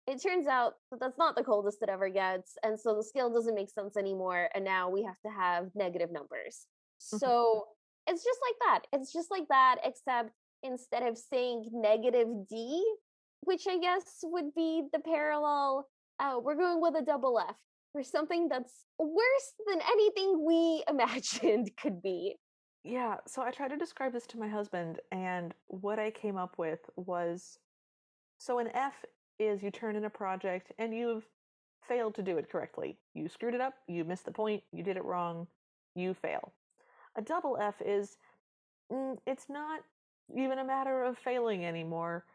it turns out that that's not the coldest it ever gets. And so the scale doesn't make sense anymore. And now we have to have negative numbers. Mhm. So it's just like that. It's just like that, except instead of saying negative D, which I guess would be the parallel, we're going with a double F for something that's worse than anything we imagined could be. Yeah, so I tried to describe this to my husband, and what I came up with was so an F is you turn in a project and you've failed to do it correctly. You screwed it up, you missed the point, you did it wrong, you fail. A double F is it's not even a matter of failing anymore.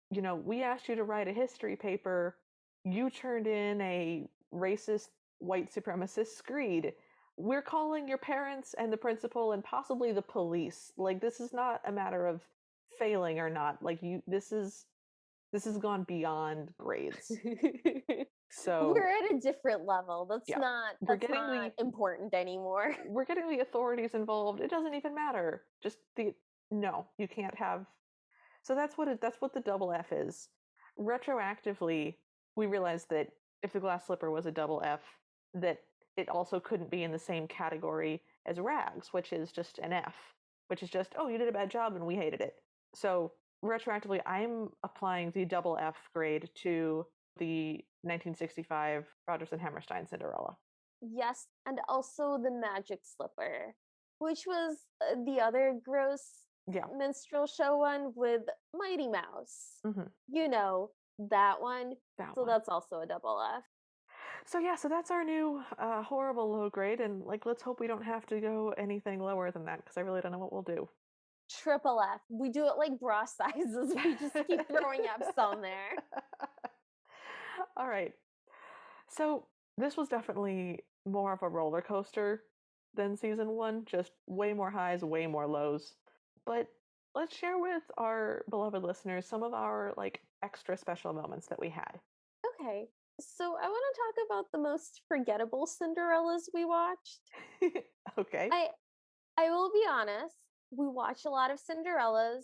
You know, we asked you to write a history paper, you turned in a racist white supremacist screed. We're calling your parents and the principal and possibly the police. Like this is not a matter of failing or not. Like you this has gone beyond grades. We're So, at a different level. yeah. We're That's getting not the important anymore. we're getting the authorities involved. It doesn't even matter. Just the no, you can't have. So that's what the double F is. Retroactively, we realized that if the glass slipper was a double F, that it also couldn't be in the same category as rags, which is just an F, which is just, oh, you did a bad job and we hated it. So retroactively, I'm applying the double F grade to the 1965 Rodgers and Hammerstein Cinderella. Yes, and also the magic slipper, which was the other gross Yeah. minstrel show one with Mighty Mouse. Hmm. You know, that one. That So one. that's also a double F. So yeah, so that's our new horrible low grade, and like let's hope we don't have to go anything lower than that because I really don't know what we'll do. Triple F. We do it like bra sizes. We just keep throwing Fs on there. All right. So this was definitely more of a roller coaster than season one, just way more highs, way more lows. But let's share with our beloved listeners some of our like extra special moments that we had. Okay. So I want to talk about the most forgettable Cinderellas we watched. Okay. I I will be honest, we watch a lot of Cinderellas.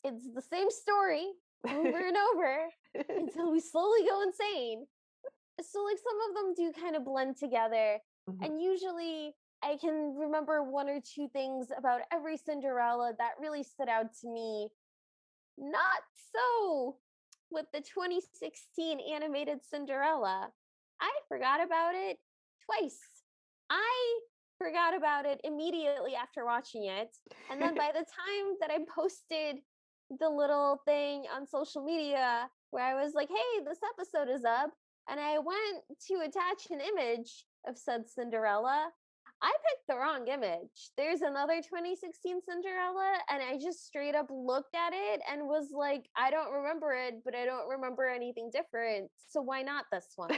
It's the same story over and over until we slowly go insane. So like some of them do kind of blend together, Mhm. and usually I can remember one or two things about every Cinderella that really stood out to me. Not so with the 2016 animated Cinderella. I forgot about it twice. I forgot about it immediately after watching it. And then by the time that I posted the little thing on social media where I was like, hey, this episode is up, and I went to attach an image of said Cinderella, I picked the wrong image. There's another 2016 Cinderella, and I just straight up looked at it and was like, I don't remember it, but I don't remember anything different. So why not this one?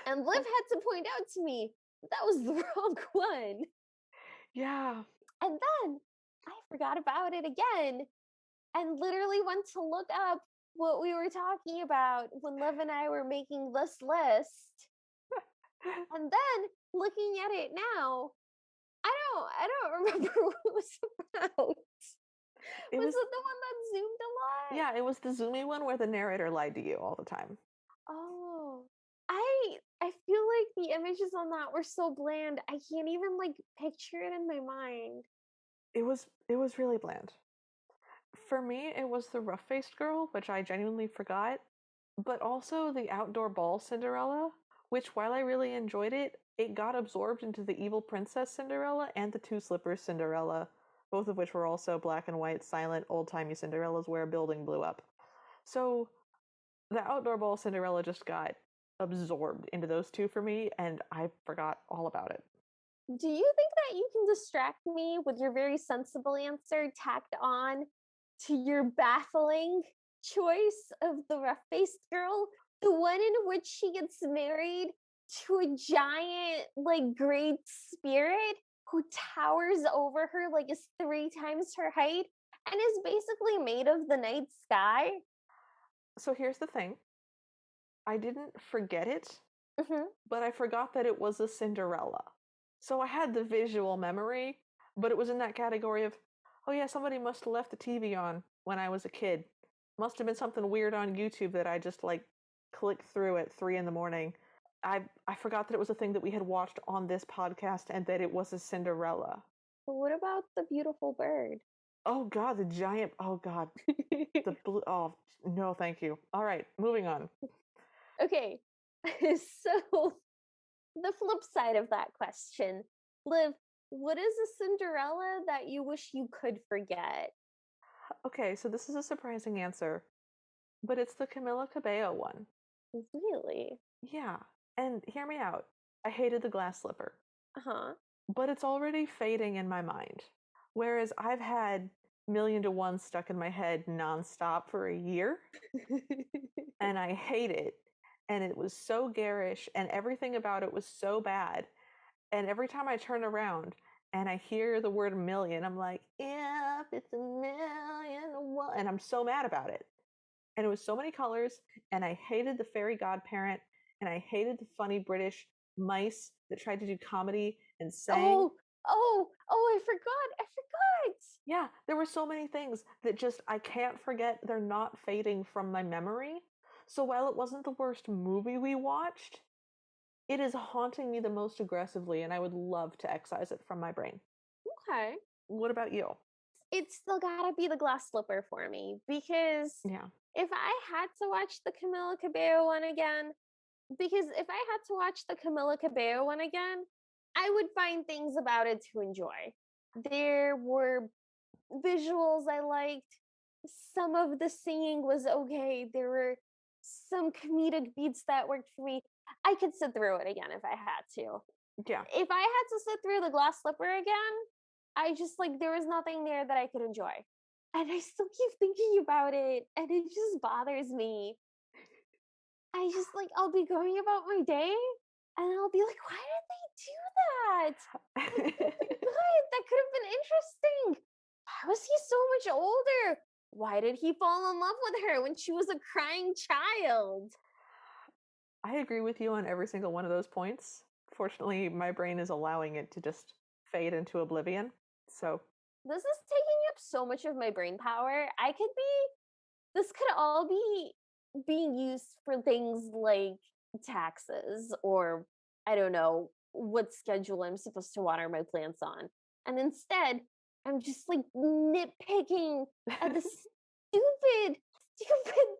And Liv had to point out to me that was the wrong one. Yeah. And then I forgot about it again and literally went to look up what we were talking about when Liv and I were making this list. And then looking at it now, I don't remember what it was about. Was it the one that zoomed a lot? Yeah, it was the zoomy one where the narrator lied to you all the time. Oh. I feel like the images on that were so bland. I can't even like picture it in my mind. It was really bland. For me, it was the rough-faced girl, which I genuinely forgot, but also the outdoor ball Cinderella, which while I really enjoyed it, it got absorbed into the evil princess Cinderella and the two slippers Cinderella, both of which were also black and white, silent, old-timey Cinderellas where a building blew up. So the outdoor ball Cinderella just got absorbed into those two for me, and I forgot all about it. Do you think that you can distract me with your very sensible answer tacked on to your baffling choice of the rough-faced girl? The one in which she gets married to a giant, like, great spirit who towers over her, like, is 3 times her height and is basically made of the night sky? So here's the thing. I didn't forget it, Mhm. but I forgot that it was a Cinderella. So I had the visual memory, but it was in that category of, oh yeah, somebody must have left the TV on when I was a kid. Must have been something weird on YouTube that I just like clicked through at 3 in the morning. I forgot that it was a thing that we had watched on this podcast and that it was a Cinderella. But what about the beautiful bird? Oh god, the giant, oh god, the blue, oh no, thank you. All right, moving on. Okay. So the flip side of that question, Liv, what is a Cinderella that you wish you could forget? Okay, so this is a surprising answer, but it's the Camila Cabello one. Really? Yeah, and hear me out. I hated the glass slipper, Uh-huh. but it's already fading in my mind. Whereas I've had Million to One stuck in my head nonstop for a year, and I hate it. And it was so garish, and everything about it was so bad. And every time I turn around and I hear the word million, I'm like, if it's a million to one, and I'm so mad about it. And it was so many colors, and I hated the fairy godparent, and I hated the funny British mice that tried to do comedy and sang. Oh, I forgot. Yeah, there were so many things that just I can't forget. They're not fading from my memory. So while it wasn't the worst movie we watched, it is haunting me the most aggressively, and I would love to excise it from my brain. Okay. What about you? It's still gotta be the glass slipper for me because Yeah. if I had to watch the Camila Cabello one again, because if I had to watch the Camila Cabello one again, I would find things about it to enjoy. There were visuals I liked. Some of the singing was okay. There were some comedic beats that worked for me. I could sit through it again if I had to. Yeah. If I had to sit through the glass slipper again, I just like there was nothing there that I could enjoy. And I still keep thinking about it and it just bothers me. I just like I'll be going about my day and I'll be like, why did they do that? That could have been good. That could have been interesting. Why was he so much older? Why did he fall in love with her when she was a crying child? I agree with you on every single one of those points. Fortunately, my brain is allowing it to just fade into oblivion. So, This is taking up so much of my brain power. This could all be being used for things like taxes or I don't know what schedule I'm supposed to water my plants on. And instead, I'm just like nitpicking at the stupid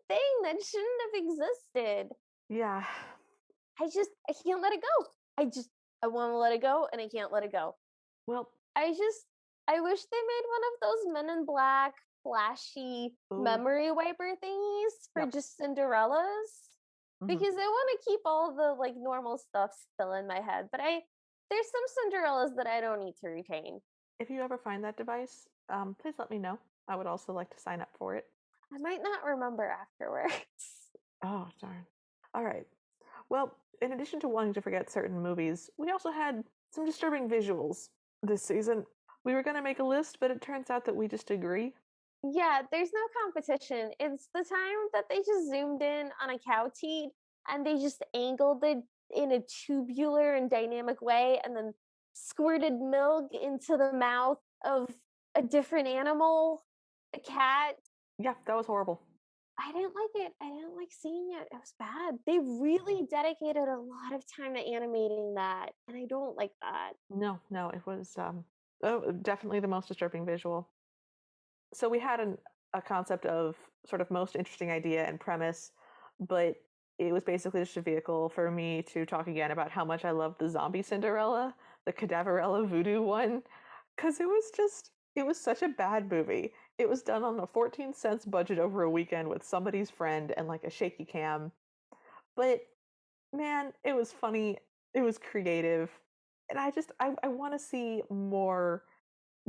thing that shouldn't have existed. yeah. I can't let it go. I want to let it go and I can't let it go. Well, I wish they made one of those Men in Black flashy ooh, memory wiper thingies for yep. just Cinderellas. Hmm. because I want to keep all the like normal stuff still in my head, but I there's some Cinderellas that I don't need to retain. If you ever find that device, please let me know. I would also like to sign up for it. I might not remember afterwards. Oh, darn. All right. Well, in addition to wanting to forget certain movies, we also had some disturbing visuals this season. We were going to make a list, but it turns out that we just agree. Yeah, there's no competition. It's the time that they just zoomed in on a cow teat and they just angled it in a tubular and dynamic way and then squirted milk into the mouth of a different animal, a cat. Yeah, that was horrible. I didn't like it. I didn't like seeing it. It was bad. They really dedicated a lot of time to animating that, and I don't like that. No, no, it was definitely the most disturbing visual. So we had a concept of sort of most interesting idea and premise, but it was basically just a vehicle for me to talk again about how much I love the zombie Cinderella, the Cadaverella voodoo one, because it was such a bad movie. It was done on a 14 cents budget over a weekend with somebody's friend and like a shaky cam. But man, it was funny. It was creative. And I want to see more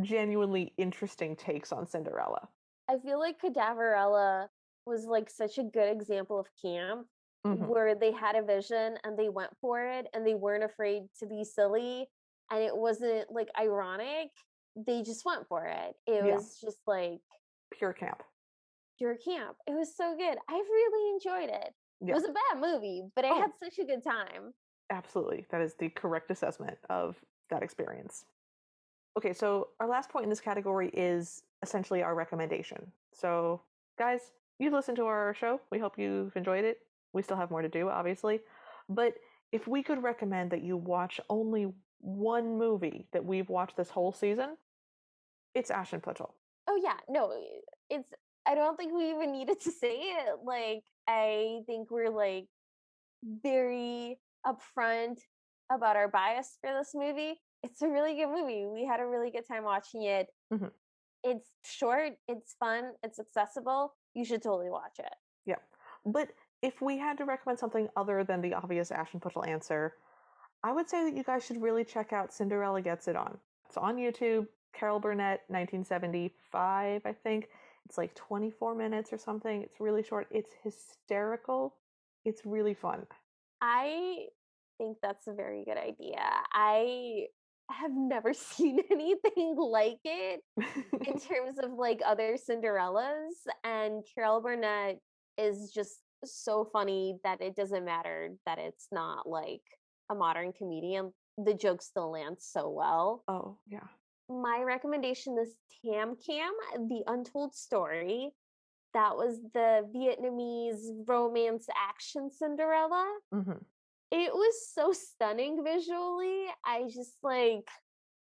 genuinely interesting takes on Cinderella. I feel like Cadaverella was like such a good example of camp Hmm. where they had a vision and they went for it and they weren't afraid to be silly and it wasn't like ironic. They just went for it. It Yeah, was just like pure camp. your camp. It was so good. I really enjoyed it. It Yeah. was a bad movie, but I Oh, had such a good time. absolutely. That is the correct assessment of that experience. Okay, so our last point in this category is essentially our recommendation. So, guys, you listened to our show. We hope you've enjoyed it. We still have more to do, obviously. But if we could recommend that you watch only one movie that we've watched this whole season, it's Ashton Kutcher. Oh yeah, no, it's I don't think we even needed to say it. Like I think we're like very upfront about our bias for this movie. It's a really good movie. We had a really good time watching it. Hmm. It's short, it's fun, it's accessible. You should totally watch it. Yeah. But if we had to recommend something other than the obvious Ashton Kutcher answer, I would say that you guys should really check out Cinderella Gets It On. It's on YouTube. Carol Burnett, 1975, I think. It's like 24 minutes or something. It's really short. It's hysterical. It's really fun. I think that's a very good idea. I have never seen anything like it in terms of like other Cinderellas, and Carol Burnett is just so funny that it doesn't matter that it's not like a modern comedian. The joke still lands so well. Oh, yeah. My recommendation is Tam Cam, The Untold Story. That was the Vietnamese romance action Cinderella. Hmm. It was so stunning visually. I just like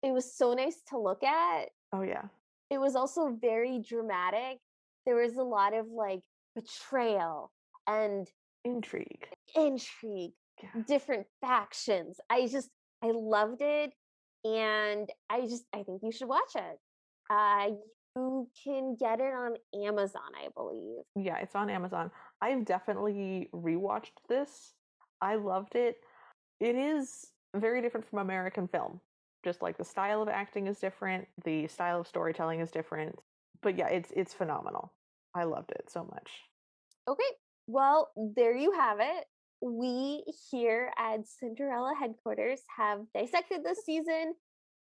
it was so nice to look at. Oh, yeah. It was also very dramatic. There was a lot of like betrayal and Intrigue. intrigue, Yeah. different factions. I loved it and I think you should watch it. Uh you can get it on Amazon, I believe. Yeah, it's on Amazon. I've definitely rewatched this. I loved it. It is very different from American film. Just like the style of acting is different, the style of storytelling is different. But yeah, it's phenomenal. I loved it so much. Okay. Well, there you have it. We here at Cinderella headquarters have dissected this season,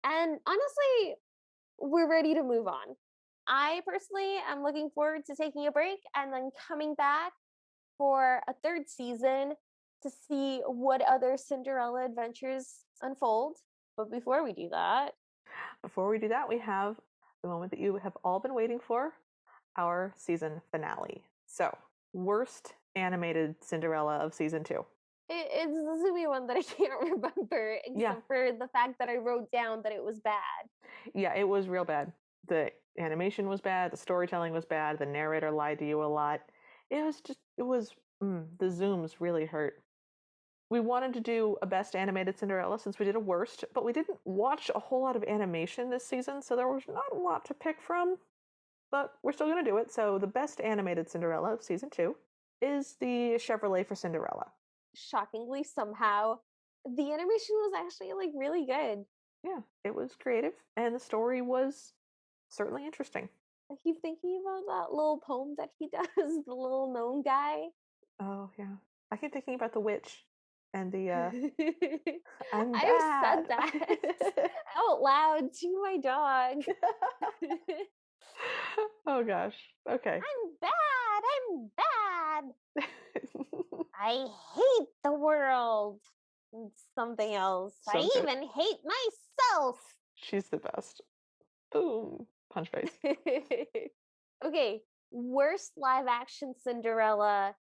and honestly, we're ready to move on. I personally am looking forward to taking a break and then coming back for a third season to see what other Cinderella adventures unfold. But before we do that, Before we do that, we have the moment that you have all been waiting for, our season finale. So, worst animated Cinderella of season 2. it's the Zoomy one that I can't remember, Yeah, except for the fact that I wrote down that it was bad. yeah, it was real bad. The animation was bad, the storytelling was bad, the narrator lied to you a lot. The zooms really hurt. We wanted to do a best animated Cinderella since we did a worst, but we didn't watch a whole lot of animation this season, so there was not a lot to pick from. But we're still going to do it. So the best animated Cinderella of season 2 is the Chevrolet for Cinderella. Shockingly, somehow, the animation was actually like really good. Yeah, it was creative, and the story was certainly interesting. I keep thinking about that little poem that he does, the little gnome guy. Oh yeah, I keep thinking about the witch and the I'm I've said bad. that out loud to my dog. Oh gosh. Okay. I'm bad. I'm bad. I hate the world. And something else. So I good. even hate myself. She's the best. Boom. Punch face. Okay, worst live action Cinderella.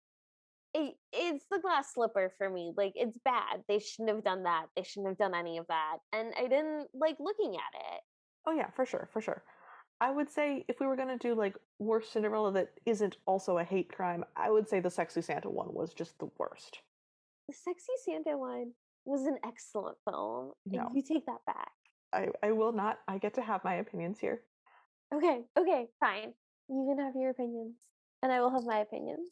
It's the glass slipper for me. Like, it's bad. They shouldn't have done that. They shouldn't have done any of that. And I didn't like looking at it. Oh yeah, for sure, for sure. I would say if we were gonna do like worst Cinderella that isn't also a hate crime, I would say the Sexy Santa one was just the worst. The Sexy Santa one was an excellent film. No, You take that back. I will not. I get to have my opinions here. Okay, fine. You can have your opinions, and I will have my opinions.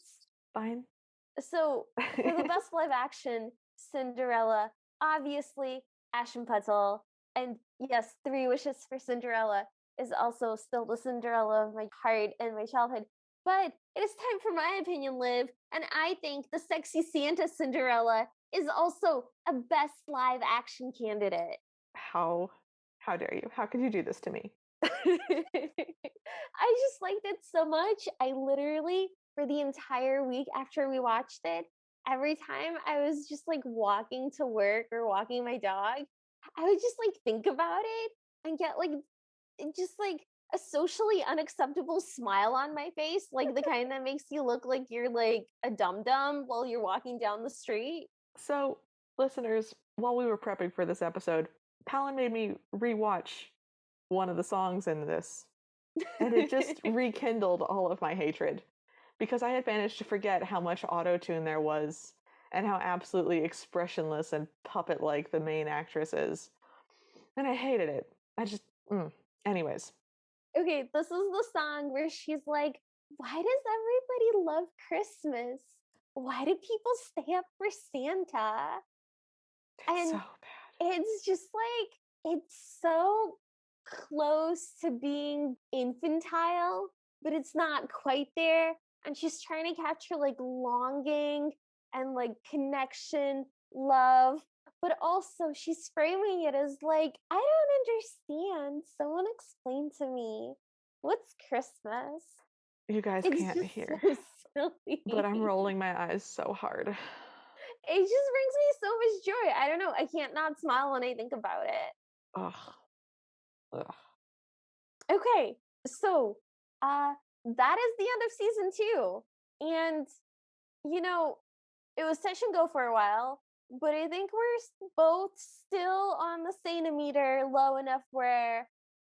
Fine. So, for the best live action Cinderella, obviously Ashton Kutcher, and yes, Three Wishes for Cinderella is also still the Cinderella of my heart and my childhood. But it is time for my opinion, Liv, and I think the Sexy Santa Cinderella is also a best live action candidate. How how dare you? How could you do this to me? I just liked it so much. I literally, for the entire week after we watched it, every time I was just like walking to work or walking my dog, I would just like think about it and get like just like a socially unacceptable smile on my face, like the kind that makes you look like you're like a dum dum while you're walking down the street. So, listeners, while we were prepping for this episode, Palin made me rewatch one of the songs in this, and it just rekindled all of my hatred because I had managed to forget how much auto-tune there was and how absolutely expressionless and puppet-like the main actress is. And I hated it. I just anyways. Okay, this is the song where she's like, why does everybody love Christmas? Why do people stay up for Santa? It's so And bad. it's just like, it's so close to being infantile, but it's not quite there. And she's trying to capture like longing and like connection, love, but also she's framing it as like, I don't understand. Someone explain to me what's Christmas. You guys It's can't just hear, so but I'm silly. rolling my eyes so hard. It just brings me so much joy. I don't know. I can't not smile when I think about it. Ugh. Ugh. Okay, so that is the end of season 2. And you know, it was touch and go for a while, but I think we're both still on the centimeter low enough where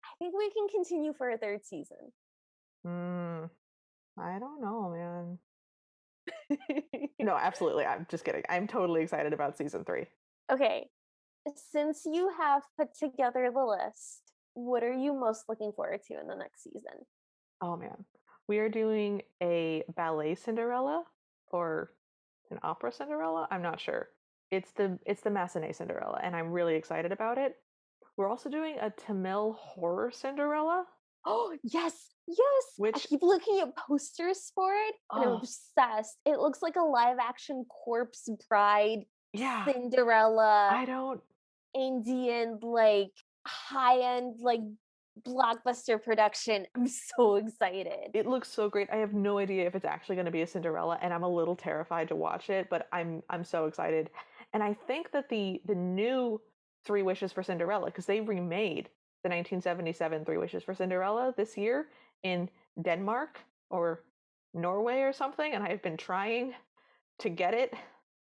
I think we can continue for a third season. I don't know, man. No, absolutely. I'm just kidding. I'm totally excited about season 3. Okay, since you have put together the list, what are you most looking forward to in the next season? Oh man. We are doing a ballet Cinderella or an opera Cinderella. I'm not sure. It's the Massenet Cinderella, and I'm really excited about it. We're also doing a Tamil horror Cinderella, Oh, yes, yes. I which keep looking at posters for it and I'm oh obsessed. It looks like a live action corpse bride, yeah, Cinderella, I don't. Indian, like high end, like blockbuster production. I'm so excited. It looks so great. I have no idea if it's actually going to be a Cinderella, and I'm a little terrified to watch it, but I'm so excited. And I think that the new Three Wishes for Cinderella, because they remade the 1977 Three Wishes for Cinderella this year in Denmark or Norway or something, and I've been trying to get it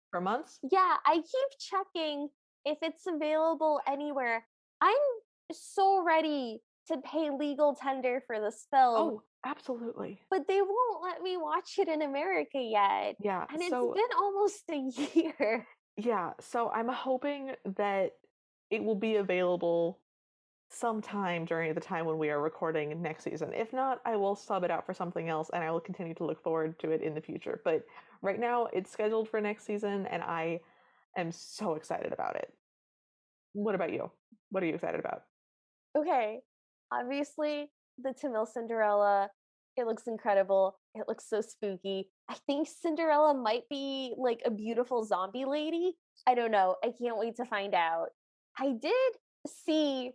for months. Yeah, I keep checking if it's available anywhere. I'm so ready to pay legal tender for this film, Oh, absolutely. but they won't let me watch it in America yet. Yeah. And it's So been almost a year. yeah, so I'm hoping that it will be available sometime during the time when we are recording next season. If not, I will sub it out for something else and I will continue to look forward to it in the future. But right now, it's scheduled for next season and I am so excited about it. What about you? What are you excited about? Okay, obviously, the Tamil Cinderella, it looks incredible. It looks so spooky. I think Cinderella might be like a beautiful zombie lady. I don't know. I can't wait to find out. I did see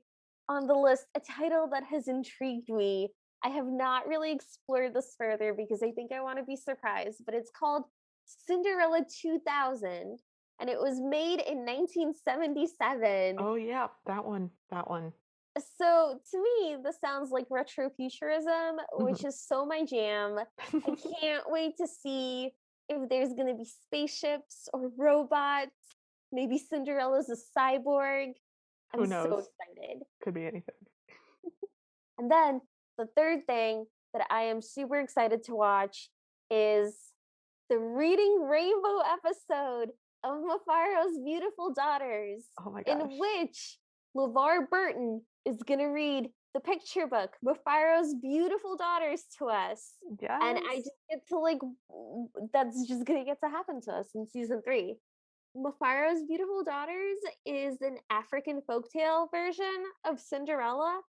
on the list a title that has intrigued me. I have not really explored this further because I think I want to be surprised, but it's called Cinderella 2000 and it was made in 1977. Oh yeah, that one. That one. So to me, this sounds like retrofuturism, Mhm. which is so my jam. I can't wait to see if there's going to be spaceships or robots. Maybe Cinderella's a cyborg. I'm Who so knows? excited. Could be anything. And then the third thing that I am super excited to watch is the Reading Rainbow episode of Mafaro's Beautiful Daughters, Oh my in gosh. which LeVar Burton is going to read the picture book, Mafaro's Beautiful Daughters, to us. And I Yes. just get to, like, that's just going to get to happen to us in season 3. Mafaro's Beautiful Daughters is an African folktale version of Cinderella.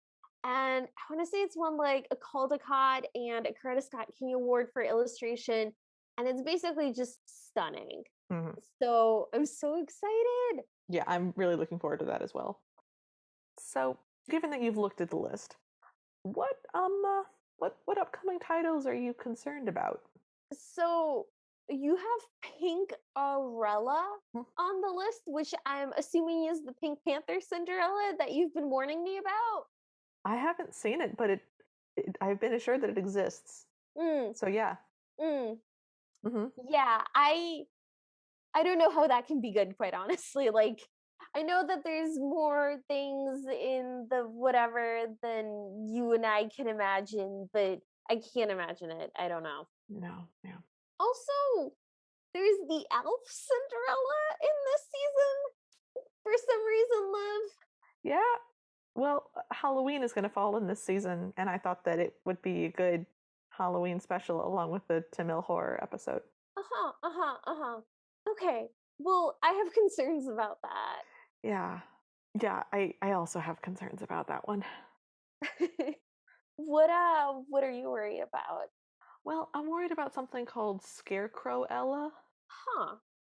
And I want to say it's won like a Caldecott and a Curtis Scott King Award for illustration. And it's basically just stunning. Mhm. So I'm so excited. Yeah, I'm really looking forward to that as well. So, given that you've looked at the list, what upcoming titles are you concerned about? So you have Pink Arella Hmm. on the list, which I'm assuming is the Pink Panther Cinderella that you've been warning me about. I haven't seen it, but I've been assured that it exists. Mm, So yeah. mm. Hmm. Yeah, I don't know how that can be good, quite honestly. Like, I know that there's more things in the whatever than you and I can imagine, but I can't imagine it. I don't know. No, yeah. Also, there's the elf Cinderella in this season for some reason, Liv. Yeah. Well, Halloween is going to fall in this season, and I thought that it would be a good Halloween special along with the Tamil horror episode. Uh-huh, uh-huh, uh-huh. Okay. Well, I have concerns about that. Yeah. Yeah, I also have concerns about that one. What are you worried about? Well, I'm worried about something called Scarecrow Ella. Huh.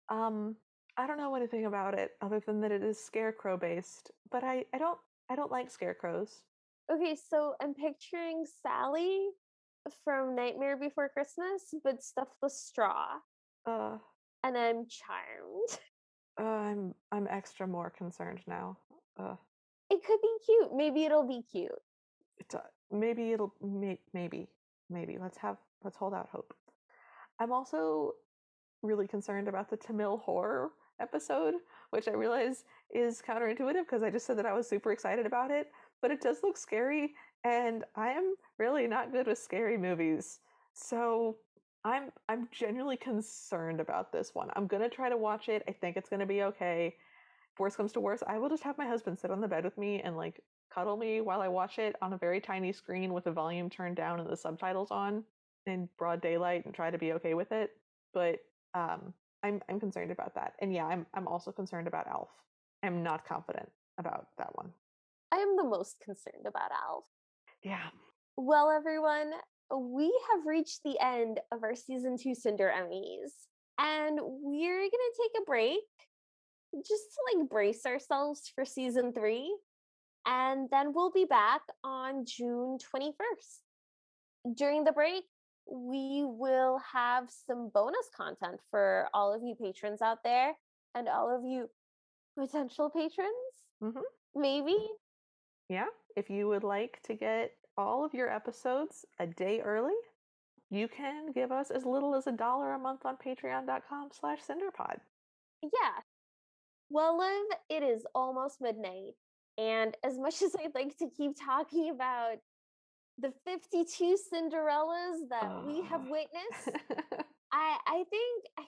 Um, I don't know anything about it other than that it is scarecrow based, but I don't like scarecrows. Okay, so I'm picturing Sally from Nightmare Before Christmas, but stuffed with straw, Uh, and I'm charmed. I'm extra more concerned now. It could be cute. Maybe it'll be cute. Maybe maybe let's hold out hope. I'm also really concerned about the Tamil horror episode, which I realize is counterintuitive because I just said that I was super excited about it, but it does look scary, and I am really not good with scary movies. So I'm genuinely concerned about this one. I'm gonna try to watch it. I think it's gonna be okay. If worst comes to worst, I will just have my husband sit on the bed with me and like cuddle me while I watch it on a very tiny screen with the volume turned down and the subtitles on in broad daylight and try to be okay with it. But um, I'm concerned about that, and yeah, I'm also concerned about Alf. I'm not confident about that one. I am the most concerned about Alf. Yeah. Well, everyone, we have reached the end of our season 2 Cinder-Emmys, and we're going to take a break just to like brace ourselves for season 3, and then we'll be back on June 21st. During the break, we will have some bonus content for all of you patrons out there and all of you potential patrons, Hmm. maybe. Yeah. If you would like to get all of your episodes a day early, you can give us as little as $1 a month on patreon.com/cinderpod. Yeah. Well, Liv, it is almost midnight. And as much as I'd like to keep talking about the 52 Cinderellas that we have Oh. witnessed, I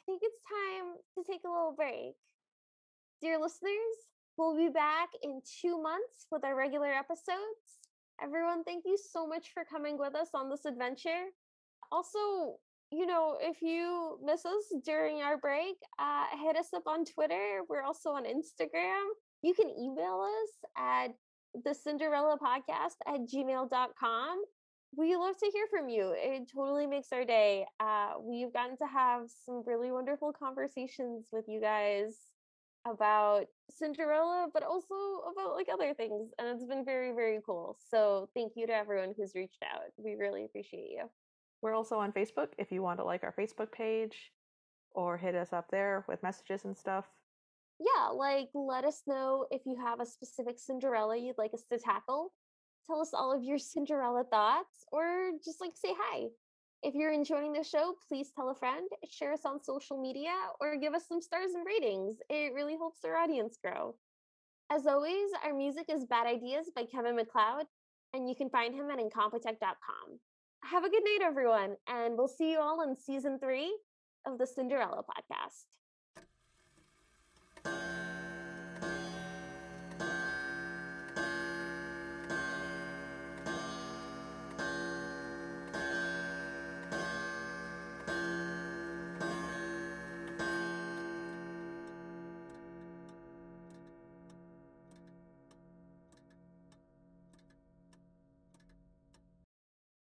think it's time to take a little break. Dear listeners, We'll be back in 2 months with our regular episodes. Everyone, thank you so much for coming with us on this adventure. Also, if you miss us during our break, hit us up on Twitter. We're also on Instagram. You can email us at the Cinderella podcast at gmail.com. We love to hear from you. It totally makes our day. We've gotten to have some really wonderful conversations with you guys about Cinderella, but also about like other things. And it's been very, very cool. So thank you to everyone who's reached out. We really appreciate you. We're also on Facebook if you want to like our Facebook page or hit us up there with messages and stuff. Yeah, like let us know if you have a specific Cinderella you'd like us to tackle. Tell us all of your Cinderella thoughts or just like say hi. If you're enjoying the show, please tell a friend, share us on social media, or give us some stars and ratings. It really helps our audience grow. As always, our music is Bad Ideas by Kevin MacLeod, and you can find him at incompetech.com. Have a good night, everyone, and we'll see you all in season 3 of the Cinderella podcast.